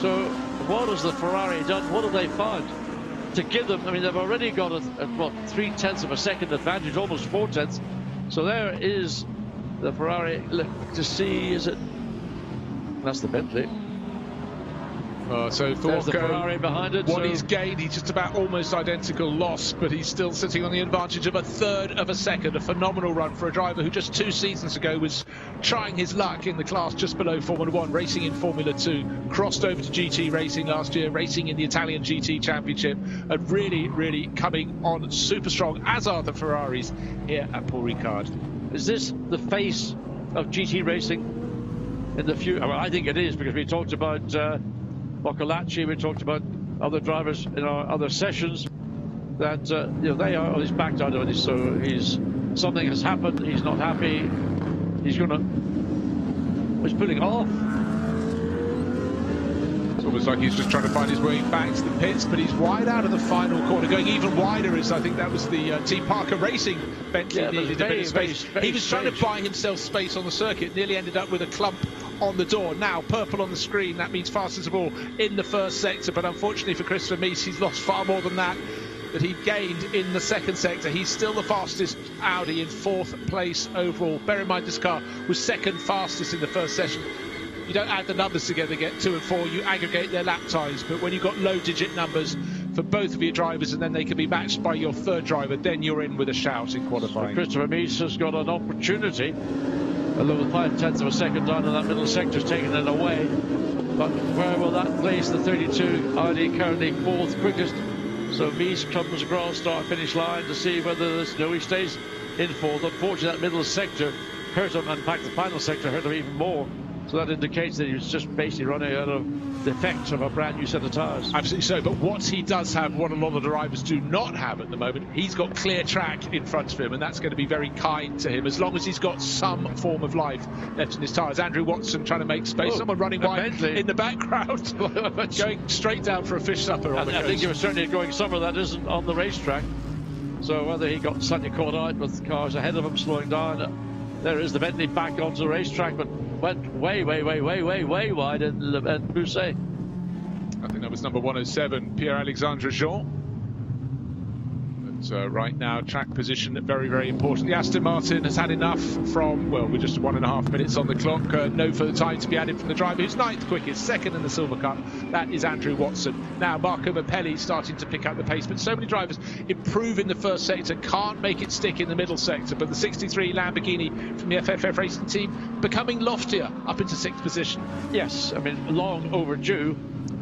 So what has the Ferrari done? What have they found to give them? I mean, they've already got a 3/10 of a second advantage, almost 4/10. So there is the Ferrari. Look to see, is it? That's the Bentley. So There's the Ferrari behind it. What he's gained, he's just about almost identical loss, but he's still sitting on the advantage of a 1/3 of a second. A phenomenal run for a driver who just 2 seasons ago was trying his luck in the class just below Formula 1, racing in Formula 2, crossed over to GT racing last year, racing in the Italian GT Championship, and really coming on super strong, as are the Ferraris here at Paul Ricard. Is this the face of GT racing in the future? Well, I think it is, because we talked about Boccolacci, we talked about other drivers in our other sessions that they are on his back down on this, so something has happened, he's not happy, he's pulling off. It's almost like he's just trying to find his way back to the pits, but he's wide out of the final corner. Going even wider is, I think that was the T Parker Racing Bentley needed a bit of space. He was trying to buy himself space on the circuit, nearly ended up with a clump on the door. Now purple on the screen, that means fastest of all in the first sector, but unfortunately for Christopher Mies, he's lost far more than that he gained in the second sector. He's still the fastest Audi in 4th place overall. Bear in mind, this car was 2nd fastest in the first session. You don't add the numbers together, get 2 and 4, you aggregate their lap times, but when you've got low digit numbers for both of your drivers and then they can be matched by your 3rd driver, then you're in with a shout in qualifying. So Christopher Mies has got an opportunity, although with 5/10 of a second down in that middle sector has taken it away. But where will that place the 32 Audi, currently 4th quickest? So Mies comes across start-finish line to see whether he stays in 4th. Unfortunately, that middle sector hurt him, and in fact the final sector hurt him even more. So that indicates that he was just basically running out of the effects of a brand new set of tyres. Absolutely so, but what he does have, what a lot of the drivers do not have at the moment, he's got clear track in front of him, and that's going to be very kind to him, as long as he's got some form of life left in his tyres. Andrew Watson trying to make space, someone running wide Bentley in the background, going straight down for a fish supper on the coast. I think he was certainly going somewhere that isn't on the racetrack. So whether he got slightly caught out with cars ahead of him slowing down, there is the Bentley back onto the racetrack, but went way wide in Bousset. I think that was number 107, Pierre-Alexandre Jean. But right now, track position very important. The Aston Martin has had enough from, well, we're just 1.5 minutes on the clock. No further time to be added from the driver who's 9th quickest, 2nd in the Silver Cup. That is Andrew Watson. Now Marco Mappelli starting to pick up the pace, but so many drivers improve in the first sector, can't make it stick in the middle sector. But the 63 Lamborghini from the FFF Racing team becoming loftier up into 6th position. Yes, I mean, long overdue.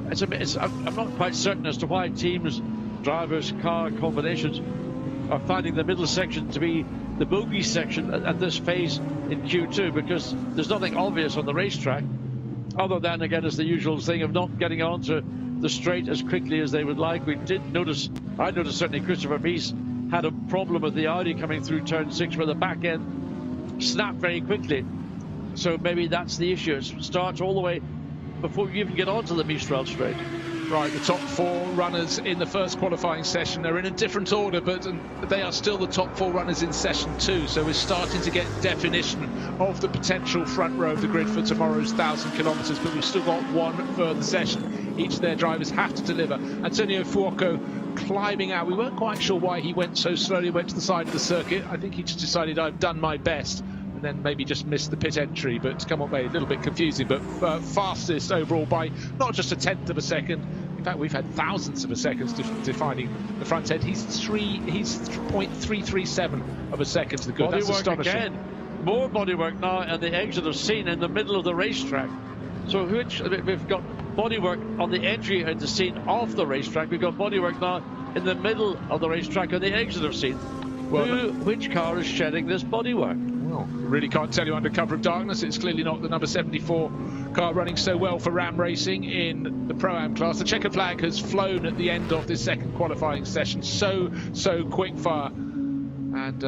I'm not quite certain as to why teams, drivers, car combinations are finding the middle section to be the bogey section at this phase in Q2, because there's nothing obvious on the racetrack other than, again, it's the usual thing of not getting onto the straight as quickly as they would like. I noticed certainly Christopher Mies had a problem with the Audi coming through turn 6 where the back end snapped very quickly. So maybe that's the issue. It starts all the way before you even get onto the Mistral straight. Right, the top 4 runners in the first qualifying session are in a different order, but they are still the top 4 runners in session 2, so we're starting to get definition of the potential front row of the grid for tomorrow's 1,000 kilometres, but we've still got one further session. Each of their drivers have to deliver. Antonio Fuoco climbing out. We weren't quite sure why he went so slowly, went to the side of the circuit. I think he just decided, I've done my best, and then maybe just missed the pit entry. But come on, mate, a little bit confusing, but fastest overall by not just a tenth of a second. In fact, we've had thousands of a seconds defining the front end. He's 0.337 of a second to the good. That's astonishing. Again. More bodywork now at the exit of scene in the middle of the racetrack. So we've got bodywork on the entry into scene off the racetrack. We've got bodywork now in the middle of the racetrack on the exit of scene. Well, which car is shedding this bodywork? Well, really can't tell you under cover of darkness. It's clearly not the number 74 car running so well for Ram Racing in the Pro-Am class. The checkered flag has flown at the end of this second qualifying session. So quick fire. And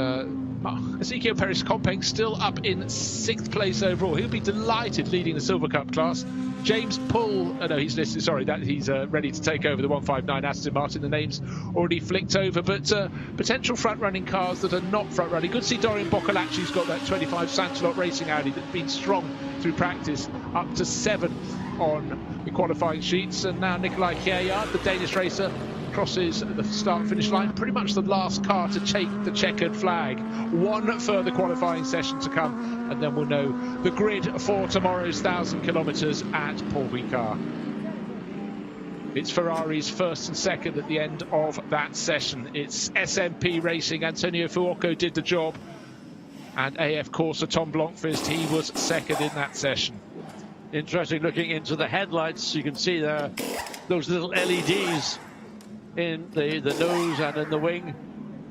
Ezequiel Perez-Compeng still up in 6th place overall. He'll be delighted leading the Silver Cup class. James Pull, he's listed, sorry, that he's ready to take over the 159 Aston Martin. The name's already flicked over, but potential front-running cars that are not front-running. Good to see Dorian Boccolacci's got that 25 Santalot Racing Audi that's been strong through practice, up to 7th on the qualifying sheets. And now Nikolai Kjærgaard, the Danish racer, crosses the start-finish line, pretty much the last car to take the checkered flag. One further qualifying session to come, and then we'll know the grid for tomorrow's 1,000 kilometres at Paul Ricard. It's Ferrari's first and second at the end of that session. It's SMP Racing. Antonio Fuoco did the job, and AF Corsa Tom Blomqvist, he was second in that session. Interesting looking into the headlights. You can see there those little LEDs in the nose and in the wing,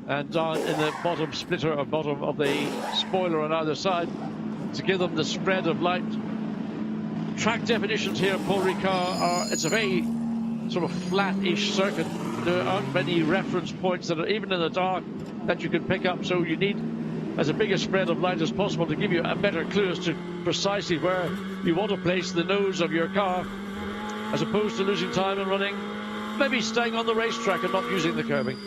and down in the bottom splitter or bottom of the spoiler on either side to give them the spread of light. Track definitions here at Paul Ricard it's a very sort of flat-ish circuit. There aren't many reference points that are even in the dark that you can pick up, so you need as a big a spread of light as possible to give you a better clue as to precisely where you want to place the nose of your car, as opposed to losing time and running, maybe staying on the racetrack and not using the curbing.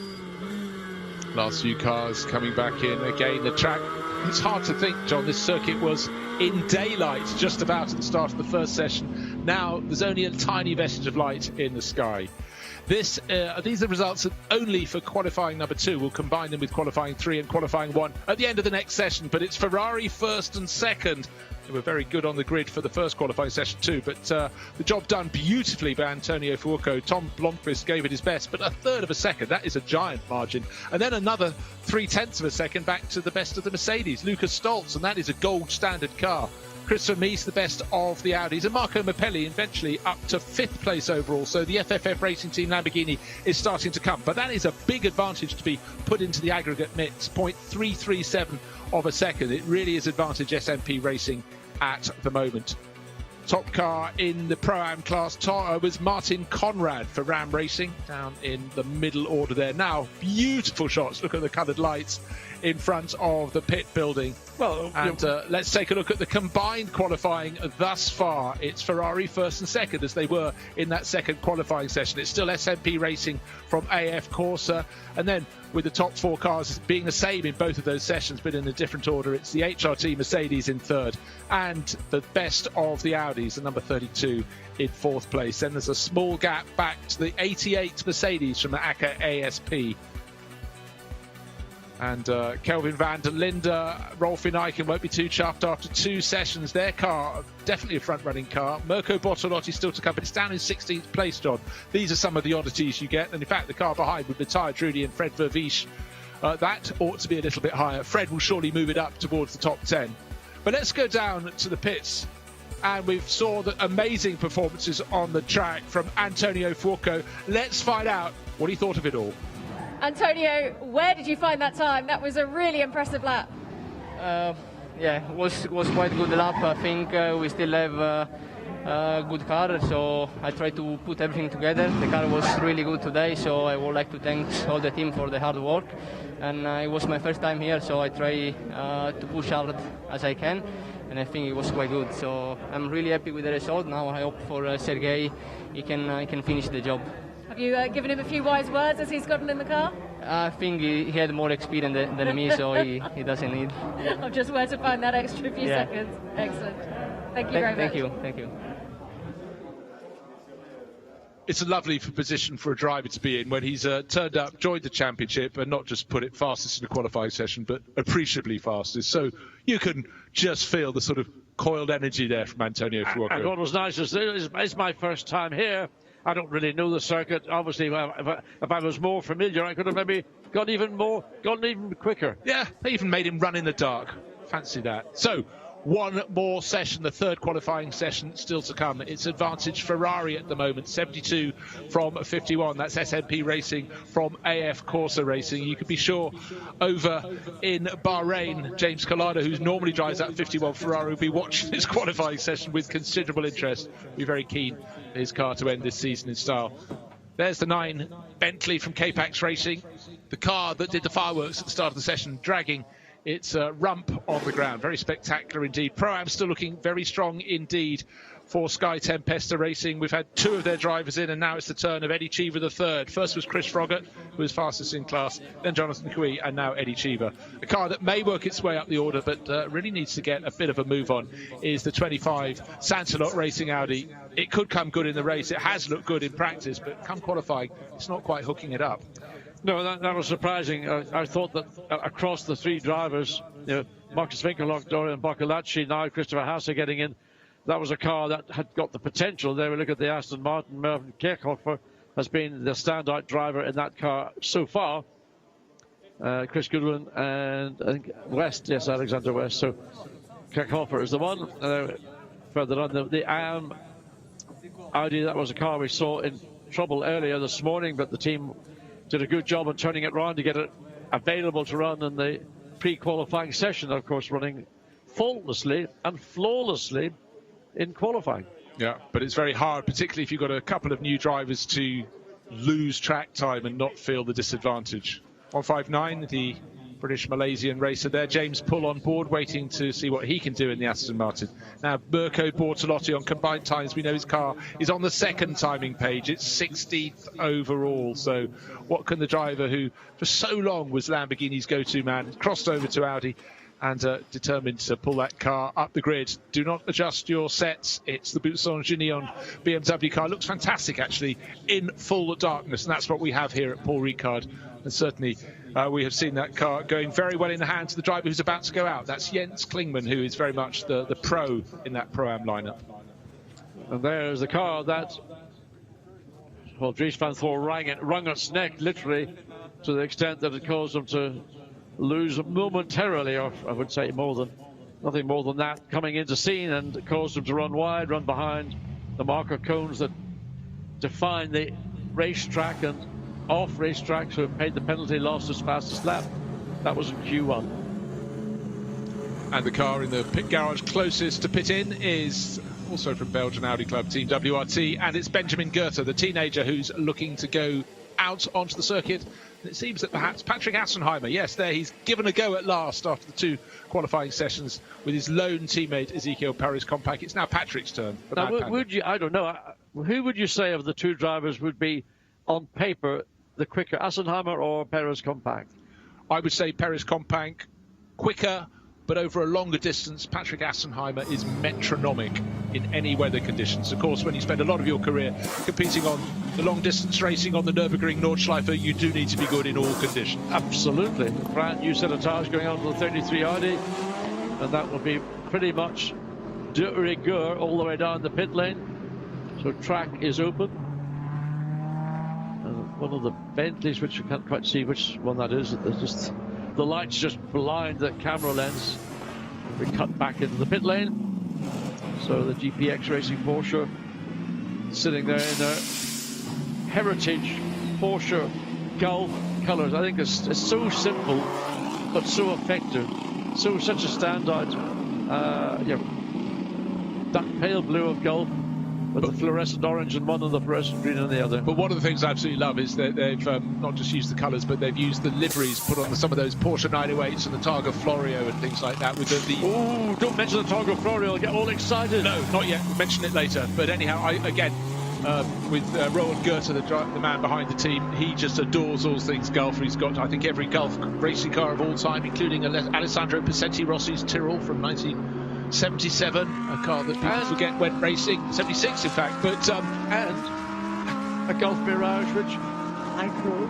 Last few cars coming back in. Again, the track, it's hard to think, John, this circuit was in daylight just about at the start of the first session. Now there's only a tiny vestige of light in the sky. These are results only for qualifying number 2. We'll combine them with qualifying 3 and qualifying 1 at the end of the next session. But it's Ferrari first and second. They were very good on the grid for the first qualifying session too. But the job done beautifully by Antonio Fuoco. Tom Blomqvist gave it his best, but a third of a second, that is a giant margin. And then another 0.3 of a second back to the best of the Mercedes, Lucas Stoltz, and that is a gold standard car. Christopher Mies, the best of the Audis, and Marco Mappelli eventually up to 5th place overall. So the FFF Racing Team Lamborghini is starting to come. But that is a big advantage to be put into the aggregate mix, 0.337 of a second. It really is advantage SMP Racing at the moment. Top car in the Pro-Am class was Martin Conrad for Ram Racing, down in the middle order there. Now, beautiful shots. Look at the coloured lights in front of the pit building. Well, and let's take a look at the combined qualifying thus far. It's Ferrari first and second, as they were in that second qualifying session. It's still SMP Racing from AF Corsa, and then with the top 4 cars being the same in both of those sessions but in a different order, it's the HRT Mercedes in 3rd and the best of the Audis, the number 32, in 4th place. Then there's a small gap back to the 88 Mercedes from the ACA ASP. And Kelvin van der Linde, Rolf Eichen won't be too chuffed after 2 sessions. Their car, definitely a front-running car. Mirko Bortolotti still to come, but it's down in 16th place, John. These are some of the oddities you get. And in fact, the car behind with Matthias Trudy and Fred Vervisch, that ought to be a little bit higher. Fred will surely move it up towards the top 10. But let's go down to the pits. And we've saw the amazing performances on the track from Antonio Fuoco. Let's find out what he thought of it all. Antonio, where did you find that time? That was a really impressive lap. Yeah, it was quite a good lap. I think we still have a good car, so I tried to put everything together. The car was really good today, so I would like to thank all the team for the hard work. And it was my first time here, so I try to push hard as I can, and I think it was quite good. So I'm really happy with the result. Now I hope for Sergei he can finish the job. Have you given him a few wise words as he's gotten in the car? I think he had more experience than me, so he doesn't need. I'm just where to find that extra few seconds. Excellent. Thank you very much. Thank you. It's a lovely position for a driver to be in when he's turned up, joined the championship, and not just put it fastest in the qualifying session, but appreciably fastest. So you can just feel the sort of coiled energy there from Antonio Fuoco. And what was nice is it's my first time here. I don't really know the circuit. Obviously, if I was more familiar, I could have maybe gone even quicker. Yeah, they even made him run in the dark. Fancy that. So, one more session, the third qualifying session still to come. It's advantage Ferrari at the moment, 72 from 51. That's SMP Racing from AF Corsa Racing. You can be sure over in Bahrain, James Collado, who normally drives that 51 Ferrari, will be watching this qualifying session with considerable interest. Be very keen for his car to end this season in style. There's the 9 Bentley from K-Pax Racing, the car that did the fireworks at the start of the session, dragging its rump on the ground. Very spectacular indeed. Pro-Am still looking very strong indeed for Sky Tempesta Racing. We've had 2 of their drivers in, and now it's the turn of Eddie Cheever the third. First was Chris Froggatt, who was fastest in class, then Jonathan Cui, and now Eddie Cheever. A car that may work its way up the order, but really needs to get a bit of a move on, is the 25 Sansalot Racing Audi. It could come good in the race. It has looked good in practice, but come qualifying, it's not quite hooking it up. No, that was surprising. I thought that across the 3 drivers, Marcus Winkelhock, Dorian Boccolacci, now Christopher Haase getting in, that was a car that had got the potential. There we look at the Aston Martin. Mervyn Kerkhofer has been the standout driver in that car so far. Chris Goodwin and I think West, yes, Alexander West. So Kerkhofer is the one. Further on, the AM Audi, that was a car we saw in trouble earlier this morning, but the team did a good job on turning it around to get it available to run in the pre-qualifying session, of course, running faultlessly and flawlessly in qualifying. Yeah, but it's very hard, particularly if you've got a couple of new drivers, to lose track time and not feel the disadvantage. 159, the British Malaysian racer there. James Pull on board, waiting to see what he can do in the Aston Martin. Now, Mirko Bortolotti on combined times. We know his car is on the second timing page. It's 16th overall. So what can the driver who for so long was Lamborghini's go-to man, crossed over to Audi and determined to pull that car up the grid. Do not adjust your sets. It's the Buisson Gignon BMW car. Looks fantastic, actually, in full darkness. And that's what we have here at Paul Ricard. And certainly we have seen that car going very well in the hands of the driver who's about to go out. That's Jens Klingman, who is very much the pro in that Pro-Am lineup. And there's the car that, well, Dries van Thor wrung its neck, literally, to the extent that it caused him to lose momentarily, or I would say nothing more than that, coming into scene, and it caused him to run wide, run behind the marker cones that define the racetrack, and off racetrack, so it paid the penalty, lost his fastest lap. That was in Q1. And the car in the pit garage closest to pit in is also from Belgian Audi Club Team WRT, and it's Benjamin Goethe, the teenager who's looking to go out onto the circuit. And it seems that perhaps Patrick Assenheimer, yes, there he's given a go at last after the 2 qualifying sessions with his lone teammate Ezekiel Paris-Compacq. It's now Patrick's turn. Now, I don't know, who would you say of the 2 drivers would be on paper the quicker, Assenheimer or Paris-Compacq? I would say Paris-Compacq quicker, but over a longer distance, Patrick Assenheimer is metronomic in any weather conditions. Of course, when you spend a lot of your career competing on the long distance racing on the Nürburgring Nordschleife, you do need to be good in all conditions. Absolutely. Brand new set of tyres going on to the 33 Audi, and that will be pretty much de rigueur all the way down the pit lane. So track is open. And one of the Bentleys, which you can't quite see which one that is, the lights just blind the camera lens. We cut back into the pit lane. So the GPX Racing Porsche sitting there in their heritage Porsche Gulf colours. I think it's so simple, but so effective. Such a standout. That pale blue of Gulf, with the fluorescent orange in one and the fluorescent green in the other. But one of the things I absolutely love is that they've not just used the colours, but they've used the liveries put on some of those Porsche 908s and the Targa Florio and things like that. With Oh, don't mention the Targa Florio, I'll get all excited. No, not yet. We'll mention it later. But anyhow, again, with Roland Goethe, the man behind the team. He just adores all things Gulf. He's got, I think, every Gulf racing car of all time, including Alessandro Pesetti Rossi's Tyrrell from 1977, a car that people forget went racing, 76 in fact, but And a Gulf Mirage, which I drove.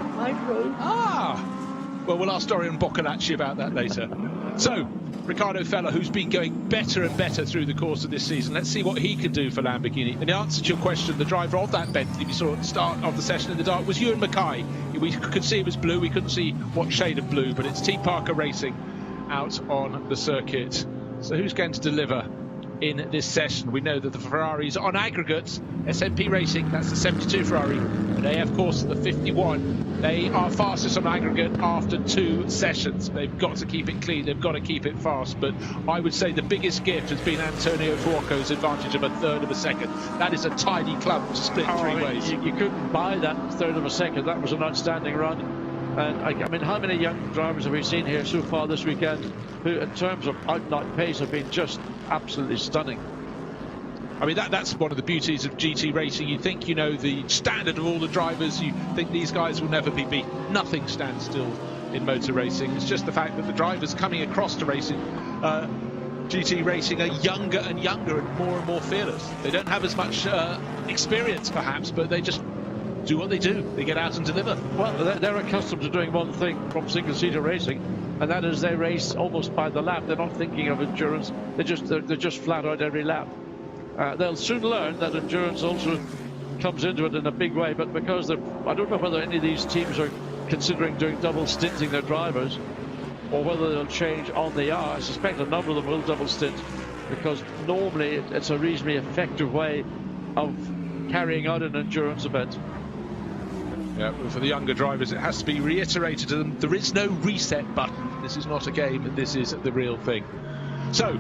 Well, we'll ask Dorian Boccolacci about that later. So, Riccardo Fella, who's been going better and better through the course of this season. Let's see what he can do for Lamborghini. In answer to your question, the driver of that Bentley we saw at the start of the session in the dark was Ewan Mackay. We could see it was blue. We couldn't see what shade of blue, but it's T Parker Racing out on the circuit. So who's going to deliver in this session? We know that the Ferraris on aggregates, SMP Racing, that's the 72 Ferrari, and AF Corse, the 51, they are fastest on aggregate after 2 sessions. They've got to keep it clean, they've got to keep it fast, but I would say the biggest gift has been Antonio Fuoco's advantage of a third of a second. That is a tiny clump to split 3 ways. You couldn't buy that third of a second. That was an outstanding run. And I mean, how many young drivers have we seen here so far this weekend who, in terms of out-and-out pace, have been just absolutely stunning? I mean, that's one of the beauties of GT racing. You think you know the standard of all the drivers. You think these guys will never be beat. Nothing stands still in motor racing. It's just the fact that the drivers coming across to racing, GT racing, are younger and younger and more fearless. They don't have as much experience, perhaps, but they just do what they do. They get out and deliver. Well, they're accustomed to doing one thing from single-seater racing, and that is they race almost by the lap. They're not thinking of endurance. They're just flat out every lap. They'll soon learn that endurance also comes into it in a big way, but because I don't know whether any of these teams are considering doing double stinting their drivers, or whether they'll change on the hour. I suspect a number of them will double stint, because normally it's a reasonably effective way of carrying out an endurance event. Yeah, for the younger drivers, it has to be reiterated to them, there is no reset button. This is not a game, this is the real thing. So,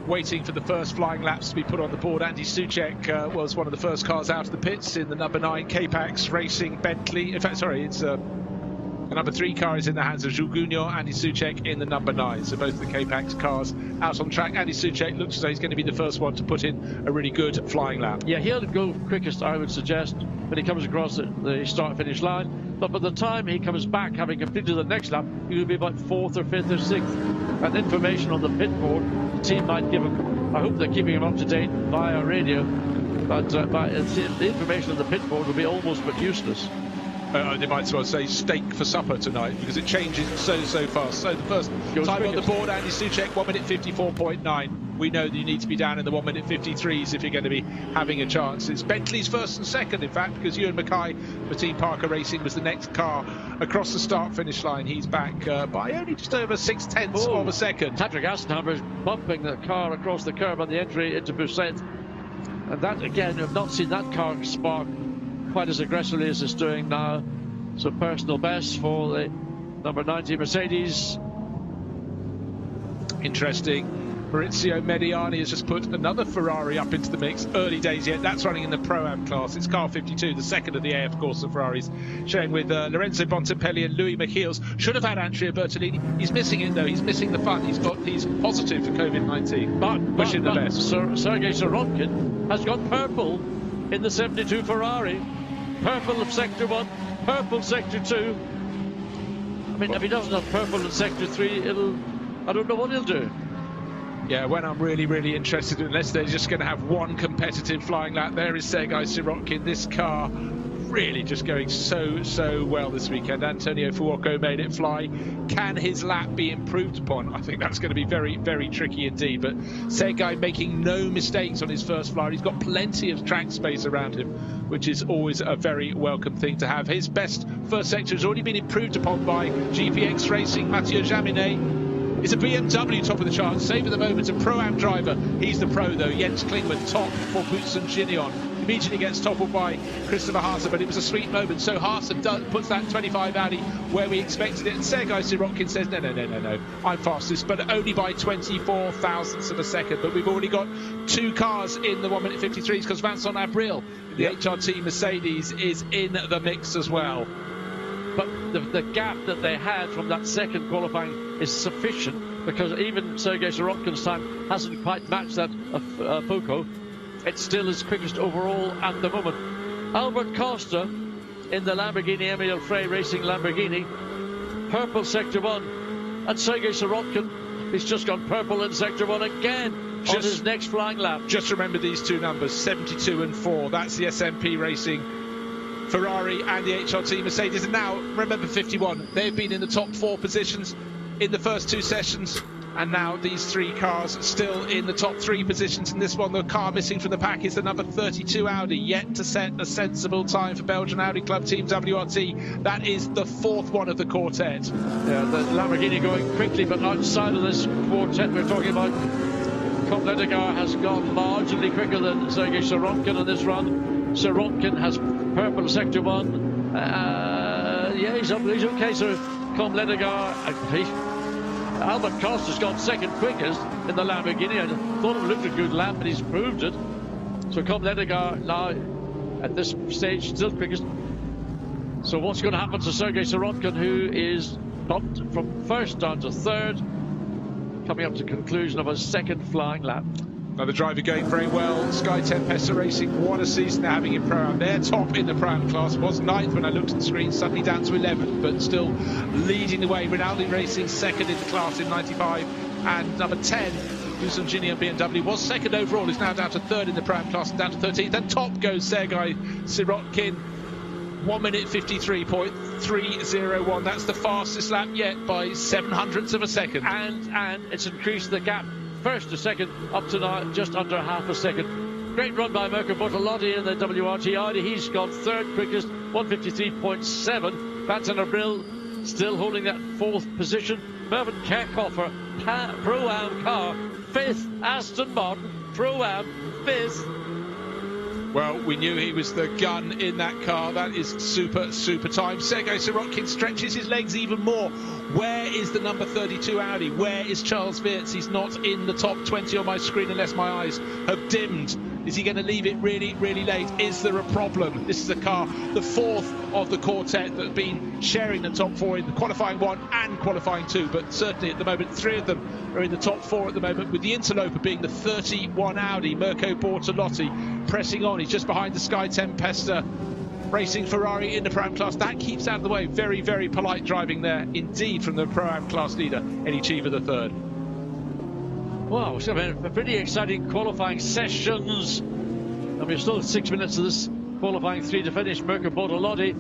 waiting for the first flying laps to be put on the board. Andy Soucek was one of the first cars out of the pits in the number 9 K-Pax Racing Bentley. In fact, sorry, it's the number 3 car is in the hands of Jules Gougnot, Andy Soucek in the number 9. So both the K-Pax cars out on track. Andy Soucek looks as though he's going to be the first one to put in a really good flying lap. Yeah, he'll go quickest, I would suggest, when he comes across the start-finish line. But by the time he comes back, having completed the next lap, he will be about 4th or 5th or 6th. And information on the pit board, the team might give him. I hope they're keeping him up to date via radio. But the information on the pit board will be almost but useless. They might as well say steak for supper tonight, because it changes so fast. So the first time on the board, Andy Soucek, 1 minute 54.9. We know that you need to be down in the 1 minute 53s if you're going to be having a chance. It's Bentley's first and second, in fact, because Ewan Mackay for Team Parker Racing was the next car across the start-finish line. He's back by only just over 6/10 of a second. Patrick Assenhammer is bumping the car across the curb on the entry into Busset. And that, again, I've not seen that car spark quite as aggressively as it's doing now. So personal best for the number 90 Mercedes. Interesting. Maurizio Mediani has just put another Ferrari up into the mix. Early days yet. That's running in the Pro-Am class. It's car 52, the second of the AF Corse Ferraris, showing with Lorenzo Bontempelli and Louis Michiels. Should have had Andrea Bertolini. He's missing it though. He's missing the fun. He's positive for COVID-19. But wish him the best. Sergei Sorokin has got purple in the 72 Ferrari. Purple of Sector 1, purple Sector 2. I mean, if he doesn't have purple in Sector 3, I don't know what he'll do. Yeah, when I'm really interested, unless they're just going to have one competitive flying lap, there is Sergei Sorokin. This car really just going so well this weekend. Antonio Fuoco made it fly. Can his lap be improved upon? I think that's going to be very tricky indeed. But Sergei making no mistakes on his first flyer. He's got plenty of track space around him, which is always a very welcome thing to have. His best first sector has already been improved upon by GPX Racing. Mathieu Jaminet is a BMW top of the charts. Save at the moment, a Pro-Am driver. He's the pro though. Jens Klingman top for Boots and Ginion. Immediately gets toppled by Christopher Haase, but it was a sweet moment. So Haase puts that 25 Audi where we expected it, and Sergei Sorokin says no, I'm fastest, but only by 24 thousandths of a second. But we've already got 2 cars in the 1 minute 53s, because Vincent Abril, the HRT Mercedes, is in the mix as well. But the gap that they had from that second qualifying is sufficient, because even Sergei Sorokin's time hasn't quite matched that of Fuoco. It still is quickest overall at the moment. Albert Costa in the Lamborghini Emil Frey Racing Lamborghini, purple sector 1, and Sergei Sirotkin, he's just gone purple in sector 1 again on his next flying lap. Just remember these two numbers, 72 and 4. That's the SMP Racing Ferrari and the HRT Mercedes. And now remember 51, they've been in the top 4 positions in the first 2 sessions, and now these 3 cars still in the top 3 positions. In this one, the car missing from the pack is the number 32 Audi, yet to set a sensible time for Belgian Audi Club Team WRT. That is the 4th one of the quartet. Yeah, the Lamborghini going quickly, but outside of this quartet we're talking about, Kompledegar has gone marginally quicker than Sergei Sirotkin on this run. Sirotkin has purple sector 1. Yeah, he's okay, so Kompledegar... Albert Costa's gone second quickest in the Lamborghini. I thought it looked a good lap, but he's proved it. So Kompledegar now at this stage still quickest. So what's going to happen to Sergei Sirotkin, who is bumped from first down to third, coming up to conclusion of a second flying lap? Another driver going very well, Sky Tempesta Racing. What a season they're having in Pro-Am. They're top in the Pro-Am class. Was 9th when I looked at the screen, suddenly down to 11th, but still leading the way. Rinaldi Racing second in the class in 95, and number 10, Dusan Gini and BMW, was second overall. Is now down to 3rd in the Pro-Am class and down to 13th. And top goes Sergei Sirotkin, 1 minute 53.301. That's the fastest lap yet by 700ths of a second. And it's increased the gap first to second up to now just under half a second. Great run by Mirko Bortolotti in the WRT Audi. He's gone third quickest, 153.7. Vincent Abril still holding that 4th position. Mervyn Kerkhofer, Pro-Am car, 5th. Aston Martin, Pro-Am, 5th. Well, we knew he was the gun in that car. That is super time. Sergei Sirotkin stretches his legs even more. Where is the number 32 Audi? Where is Charles Wirtz? He's not in the top 20 on my screen unless my eyes have dimmed. Is he going to leave it really late? Is there a problem? This is a car, the 4th of the quartet, that have been sharing the top 4 in the qualifying 1 and qualifying 2, but certainly at the moment 3 of them are in the top 4 at the moment, with the interloper being the 31 Audi, Mirko Bortolotti, pressing on. He's just behind the Sky Tempesta Racing Ferrari in the Pro-Am class. That keeps out of the way. Very polite driving there indeed from the Pro-Am class leader, Eddie Cheever the 3rd. Wow, it's been a pretty exciting qualifying sessions. And we're still 6 minutes of this qualifying 3 to finish. Mirko Bortolotti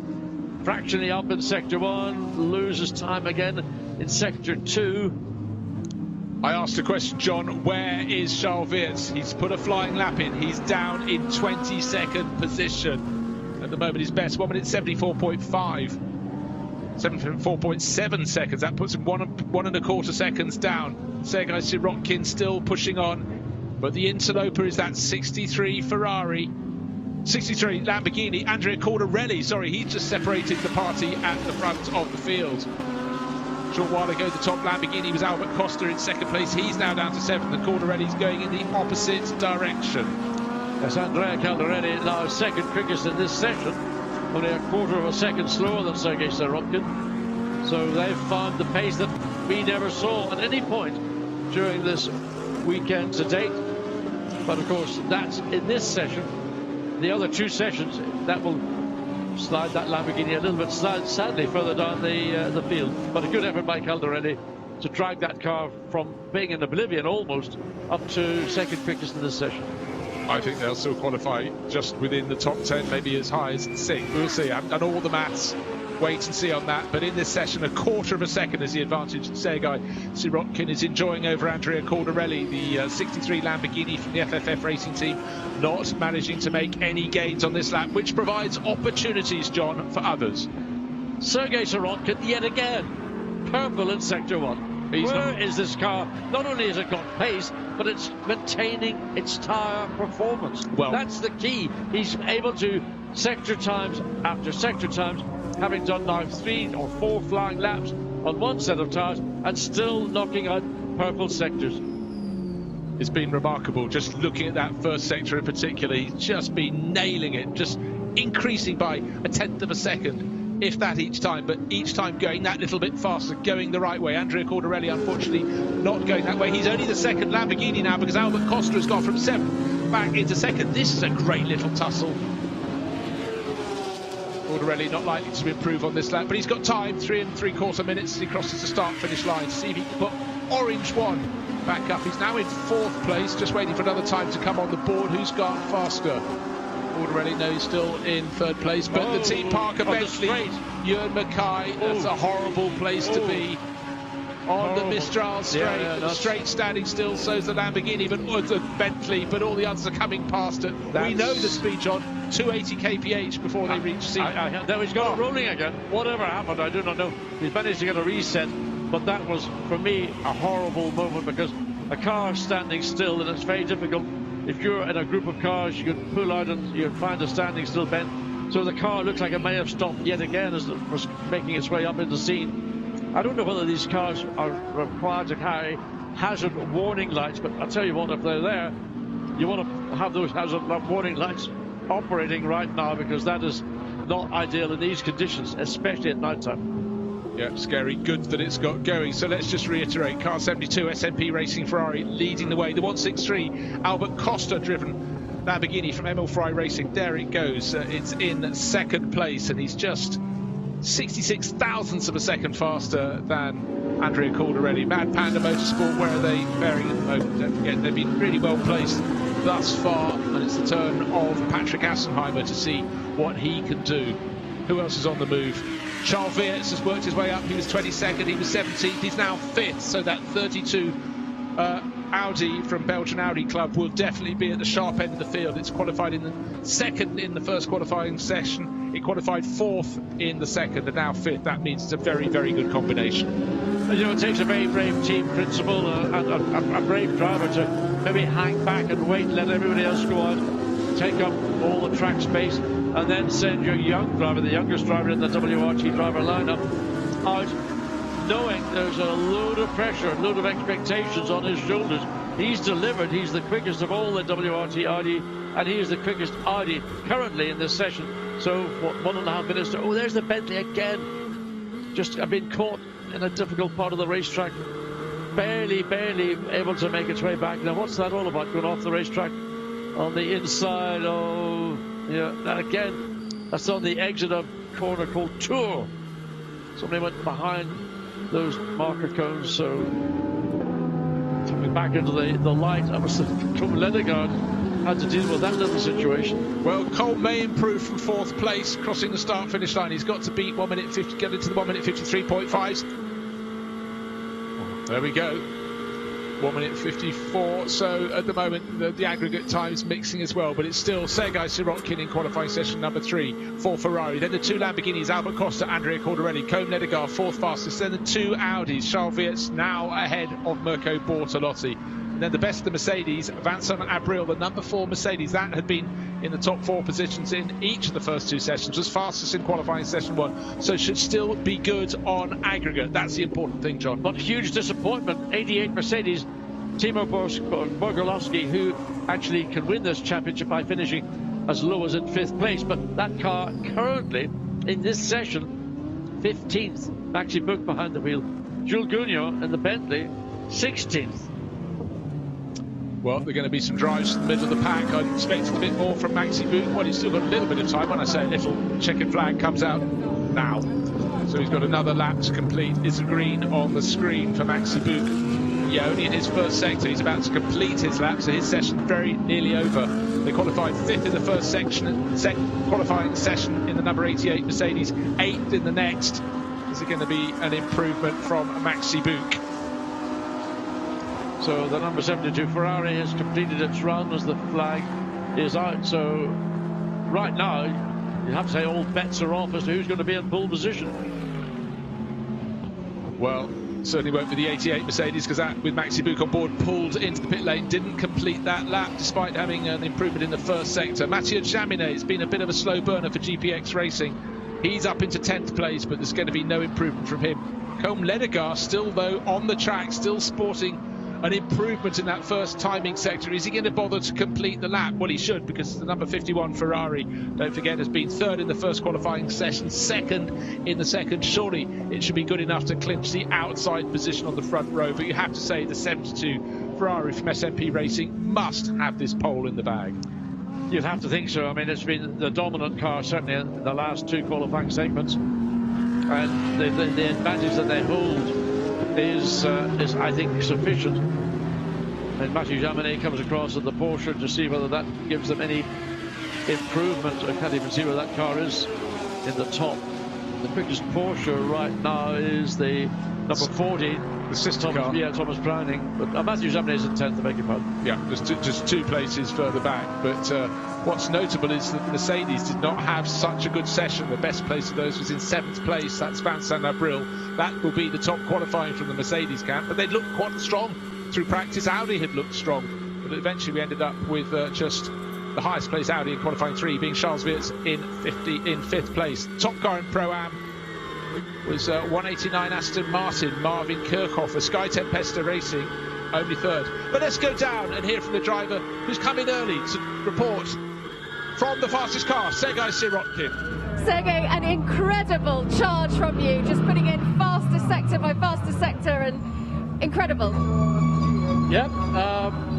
fractionally up in sector 1, loses time again in sector 2. I asked a question, John, where is Charles Wirtz? He's put a flying lap in. He's down in 22nd position. At the moment, his best 1 minute 74.5. 74.7 seconds. That puts him 1.25 seconds down. Sergei Sirotkin still pushing on, but the interloper is that 63 Ferrari, 63 Lamborghini. Andrea Cordarelli, sorry, he just separated the party at the front of the field. A short while ago, the top Lamborghini was Albert Costa in second place. He's now down to 7th, and Cordarelli's going in the opposite direction. Yes, Andrea Caldarelli now second quickest in this session, only a quarter of a second slower than Sergei Sirotkin. So they've found the pace that we never saw at any point during this weekend to date. But of course, that's in this session. The other 2 sessions, that will slide that Lamborghini a little bit sadly further down the field. But a good effort by Caldarelli to drag that car from being in oblivion almost up to second quickest in this session. I think they'll still qualify just within the top 10, maybe as high as 6. We'll see. I haven't done all the maths. Wait and see on that. But in this session, a quarter of a second is the advantage Sergei Sirotkin is enjoying over Andrea Cordarelli, the 63 Lamborghini from the FFF Racing Team, not managing to make any gains on this lap, which provides opportunities, John, for others. Sergei Sirotkin, yet again, purple in sector 1. Where is this car? Not only has it got pace, but it's maintaining its tyre performance. Well, that's the key. He's able to sector times after sector times, having done now 3 or 4 flying laps on one set of tyres and still knocking out purple sectors. It's been remarkable. Just looking at that first sector in particular, he's just been nailing it, just increasing by 1/10 of a second. If that each time, but each time going that little bit faster, going the right way. Andrea Cordarelli, unfortunately, not going that way. He's only the second Lamborghini now because Albert Costa has gone from 7th back into second. This is a great little tussle. Cordarelli not likely to improve on this lap, but he's got time, 3 3/4 minutes as he crosses the start-finish line to see if he can put Orange 1 back up. He's now in 4th place, just waiting for another time to come on the board. Who's gone faster? Cordarelli, no, he's still in 3rd place, but the Team Parker Bentley, Ewan Mackay, that's a horrible place to be. On the Mistral straight, the straight standing still, so's the Lamborghini, but the Bentley, but all the others are coming past it. We know the speed, John, 280 kph before they reach C. Now he's got it rolling again. Whatever happened, I do not know. He's managed to get a reset, but that was, for me, a horrible moment, because a car standing still, and it's very difficult. If you're in a group of cars, you could pull out and you'd find a standing still bent. So the car looked like it may have stopped yet again as it was making its way up into the scene. I don't know whether these cars are required to carry hazard warning lights, but I'll tell you what, if they're there, you want to have those hazard warning lights operating right now, because that is not ideal in these conditions, especially at night time. Yeah, scary. Good that it's got going. So let's just reiterate. Car 72, SMP Racing Ferrari leading the way. The 163 Albert Costa driven Lamborghini from Emil Frey Racing. There it goes. It's in 2nd place, and he's just 66 thousandths of a second faster than Andrea Cordarelli. Mad Panda Motorsport, where are they faring at the moment? Don't forget, they've been really well placed thus far, and it's the turn of Patrick Assenheimer to see what he can do. Who else is on the move? Charles Viets has worked his way up. He was 22nd, he was 17th, he's now 5th, so that 32 Audi from Belgian Audi Club will definitely be at the sharp end of the field. It's qualified in the 2nd in the first qualifying session. It qualified 4th in the 2nd, and now 5th. That means it's a very, very good combination. You know, it takes a very brave team principal and a brave driver to maybe hang back and wait, let everybody else go on, take up all the track space, and then send your young driver, the youngest driver in the WRT driver lineup, out, knowing there's a load of pressure, a load of expectations on his shoulders. He's delivered. He's the quickest of all the WRT Audi, and he is the quickest Audi currently in this session. So, what, 1.5 minutes to... Oh, there's the Bentley again. Just been caught in a difficult part of the racetrack. Barely able to make its way back. Now, what's that all about, going off the racetrack on the inside? Oh, yeah. And again, that's on the exit of corner called Tour. Somebody went behind those marker cones, so coming back into the light, that was from Ledegard. Had to deal with that little situation. Well, Cole may improve from 4th place, crossing the start-finish line. He's got to beat 1 minute 50, get into the 1 minute 53.5s. There we go. 1 minute 54. So at the moment, the aggregate time is mixing as well, but it's still Sergei Sirotkin in qualifying session number 3 for Ferrari. Then the 2 Lamborghinis, Albert Costa, Andrea Cordarelli, Colm Ledegard, 4th fastest. Then the 2 Audis, Charles Viets now ahead of Mirko Bortolotti. And then the best of the Mercedes, Vincent Abril, the number 4 Mercedes, that had been in the top 4 positions in each of the first 2 sessions, was fastest in qualifying session 1, so should still be good on aggregate. That's the important thing, John. But huge disappointment, 88 Mercedes, Timo Borgolowski, who actually can win this championship by finishing as low as in 5th place, but that car currently in this session 15th, Maxi Book behind the wheel. Jules Gougnot in the Bentley 16th. Well, there are going to be some drives in the middle of the pack. I expected a bit more from Maxi Book. Well, he's still got a little bit of time. When I say a little, checkered flag comes out now. So he's got another lap to complete. It's green on the screen for Maxi Book. Yeah, only in his first sector. He's about to complete his lap, so his session very nearly over. They qualified 5th in the first section, qualifying session in the number 88 Mercedes, 8th in the next. Is it going to be an improvement from Maxi Book? So the number 72 Ferrari has completed its run as the flag is out. So right now, you have to say all bets are off as to who's going to be in pole position. Well, certainly won't be the 88 Mercedes, because that, with Maxi Book on board, pulled into the pit lane, didn't complete that lap despite having an improvement in the first sector. Mathieu Jaminet has been a bit of a slow burner for GPX Racing. He's up into 10th place, but there's going to be no improvement from him. Colm Ledegard still, though, on the track, still sporting an improvement in that first timing sector. Is he going to bother to complete the lap? Well, he should, because the number 51 Ferrari, don't forget, has been 3rd in the first qualifying session, 2nd in the second. Surely it should be good enough to clinch the outside position on the front row, but you have to say the 72 Ferrari from SMP Racing must have this pole in the bag. You'd have to think so. I mean, it's been the dominant car, certainly in the last 2 qualifying segments. And the advantage that they hold is I think, sufficient. And Mathieu Jaminet comes across at the Porsche to see whether that gives them any improvement. I can't even see where that car is in the top. The quickest Porsche right now is the number 14. The sister car. Yeah, Thomas Browning. But Mathieu Jaminet is in 10th, I beg your pardon. Yeah, just 2 places further back. But what's notable is that Mercedes did not have such a good session. The best place of those was in 7th place. That's Vincent Abril. That will be the top qualifying from the Mercedes camp. But they looked quite strong through practice. Audi had looked strong. But eventually we ended up with just the highest place Audi in qualifying 3 being Charles Weerts in 5th place. Top car in Pro-Am was 189 Aston Martin, Marvin Kirchhofer. Sky Tempesta Racing only 3rd. But let's go down and hear from the driver who's come in early to report from the fastest car, Sergei Sirotkin. Sergei, an incredible charge from you, just putting in fastest sector by fastest sector, and incredible. Yeah,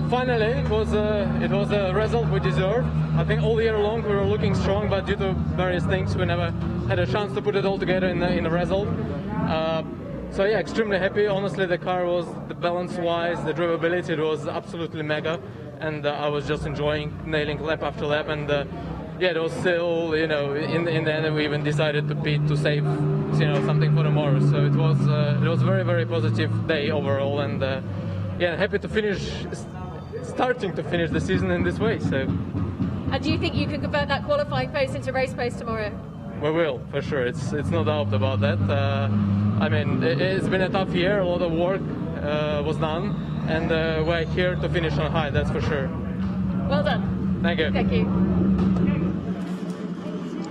finally it was a result we deserved. I think all year long we were looking strong, but due to various things we never had a chance to put it all together in the result. So yeah, extremely happy. Honestly, the car was, the balance-wise, the drivability, it was absolutely mega, and I was just enjoying nailing lap after lap. And yeah, it was still, in the end we even decided to pit to save, something for tomorrow. So it was a very, very positive day overall, and yeah, happy to starting to finish the season in this way. So. And do you think you can convert that qualifying pace into race pace tomorrow? We will, for sure. It's no doubt about that. I mean, it's been a tough year. A lot of work was done, and we're here to finish on high. That's for sure. Well done. Thank you. Thank you.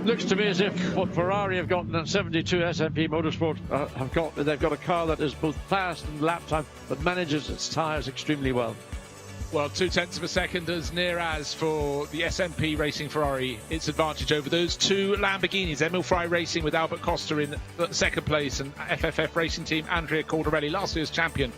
Looks to me as if what Ferrari have gotten and 72 SMP Motorsport have got, they've got a car that is both fast and lap time, but manages its tyres extremely well. Well, 0.2 of a second as near as for the SMP Racing Ferrari, its advantage over those 2 Lamborghinis. Emil Frey Racing with Albert Costa in 2nd place, and FFF Racing Team Andrea Caldarelli, last year's champion,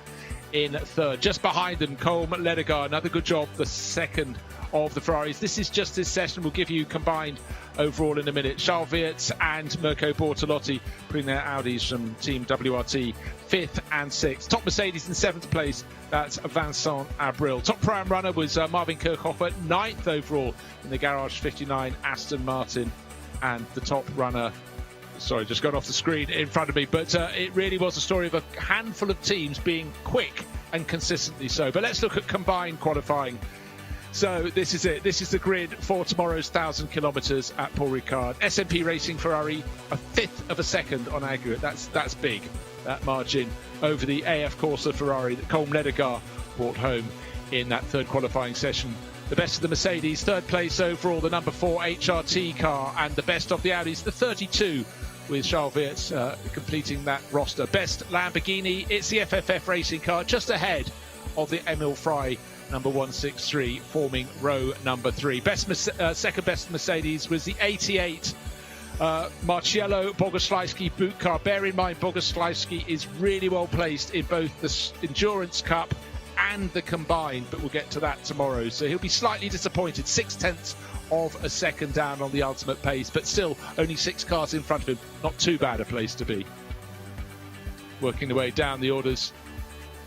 in 3rd. Just behind them, Colm Ledegaard, another good job, the 2nd of the Ferraris. This is just this session. We'll give you combined overall in a minute. Charles Weerts and Mirko Bortolotti putting their Audis from Team WRT 5th and 6th. Top Mercedes in 7th place, that's Vincent Abril. Top Pro-Am runner was Marvin Kirchhofer, 9th overall in the Garage 59 Aston Martin. And the top runner, sorry, just got off the screen in front of me, but it really was a story of a handful of teams being quick and consistently so. But let's look at combined qualifying. So this is it. This is the grid for tomorrow's 1,000 kilometres at Paul Ricard. SMP Racing Ferrari, a 1/5 of a second on aggregate. That's big, that margin over the AF Corsa Ferrari that Colm Ledegaard brought home in that 3rd qualifying session. The best of the Mercedes, 3rd place overall, the number 4 HRT car, and the best of the Audis, the 32, with Charles Weerts completing that roster. Best Lamborghini, it's the FFF Racing car, just ahead of the Emil Frey number 163, forming row number 3. Second best Mercedes was the 88 Marcello Boguslavski boot car. Bear in mind, Boguslavski is really well placed in both the Endurance Cup and the combined, but we'll get to that tomorrow. So he'll be slightly disappointed, 0.6 of a second down on the ultimate pace, but still only 6 cars in front of him. Not too bad a place to be. Working the way down the orders.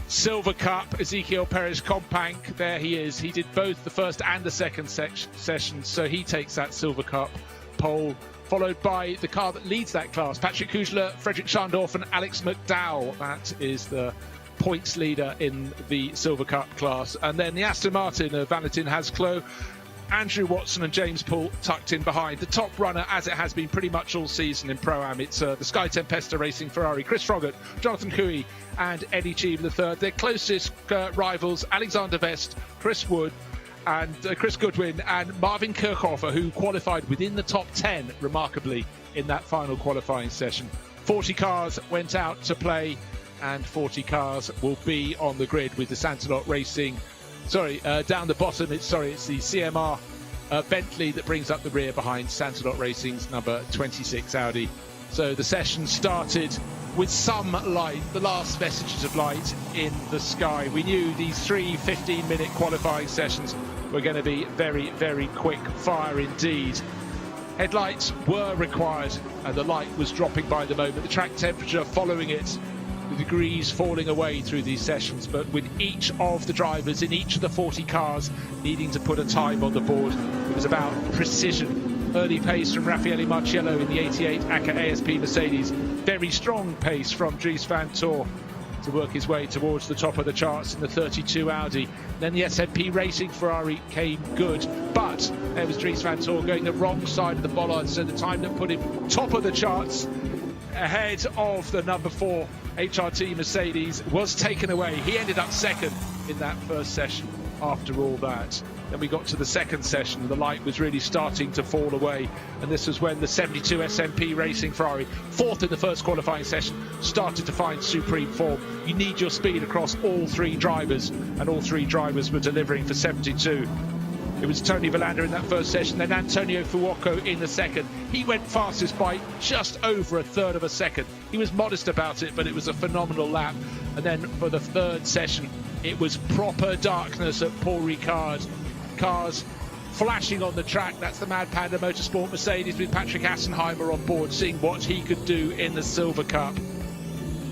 Silver Cup, Ezekiel Perez Companc, there he is. He did both the first and the second session, so he takes that Silver Cup pole, followed by the car that leads that class, Patrick Kujla, Frederick Schandorf and Alex McDowell. That is the points leader in the Silver Cup class. And then the Aston Martin of Valentin Hasclo, Andrew Watson and James Poole tucked in behind. The top runner, as it has been pretty much all season in Pro-Am, it's the Sky Tempesta Racing Ferrari. Chris Froggatt, Jonathan Cooey and Eddie Cheever III. Their closest rivals, Alexander Vest, Chris Wood and Chris Goodwin and Marvin Kirchhofer, who qualified within the top 10, remarkably, in that final qualifying session. 40 cars went out to play, and 40 cars will be on the grid with the Santalot Racing. Down the bottom, it's the CMR Bentley that brings up the rear behind Santalot Racing's number 26 Audi. So the session started with some light, the last vestiges of light in the sky. We knew these 3 15-minute qualifying sessions were going to be very, very quick fire indeed. Headlights were required and the light was dropping by the moment. The track temperature following it, the degrees falling away through these sessions, but with each of the drivers in each of the 40 cars needing to put a time on the board. It was about precision. Early pace from Raffaele Marciello in the 88 ACA ASP Mercedes. Very strong pace from Dries van Tor to work his way towards the top of the charts in the 32 Audi. Then the SMP Racing Ferrari came good, but there was Dries van Tor going the wrong side of the bollard, so the time that put him top of the charts ahead of the number 4 HRT Mercedes was taken away. He ended up second in that first session after all that. Then we got to the second session and the light was really starting to fall away, and this was when the 72 SMP Racing Ferrari, fourth in the first qualifying session, started to find supreme form. You need your speed across all 3 drivers, and all 3 drivers were delivering for 72. It was Tony Villander in that first session, then Antonio Fuoco in the second. He went fastest by just over 1/3 of a second. He was modest about it, but it was a phenomenal lap. And then for the third session, it was proper darkness at Paul Ricard. Cars flashing on the track. That's the Mad Panda Motorsport Mercedes with Patrick Assenheimer on board, seeing what he could do in the Silver Cup.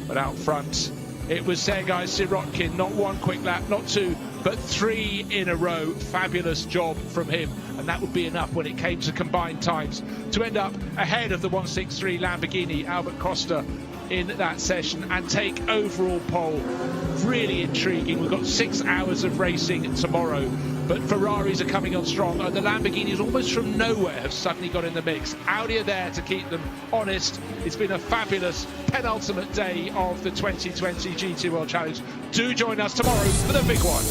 But out front, it was Sergei Sirotkin. Not 1 quick lap, not 2, but 3 in a row. Fabulous job from him, and that would be enough when it came to combined times to end up ahead of the 163 Lamborghini Albert Costa in that session and take overall pole. Really intriguing. We've got 6 hours of racing tomorrow, but Ferraris are coming on strong, and the Lamborghinis almost from nowhere have suddenly got in the mix. Audi are there to keep them honest. It's been a fabulous penultimate day of the 2020 GT World Challenge. Do join us tomorrow for the big one.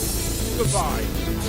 Goodbye.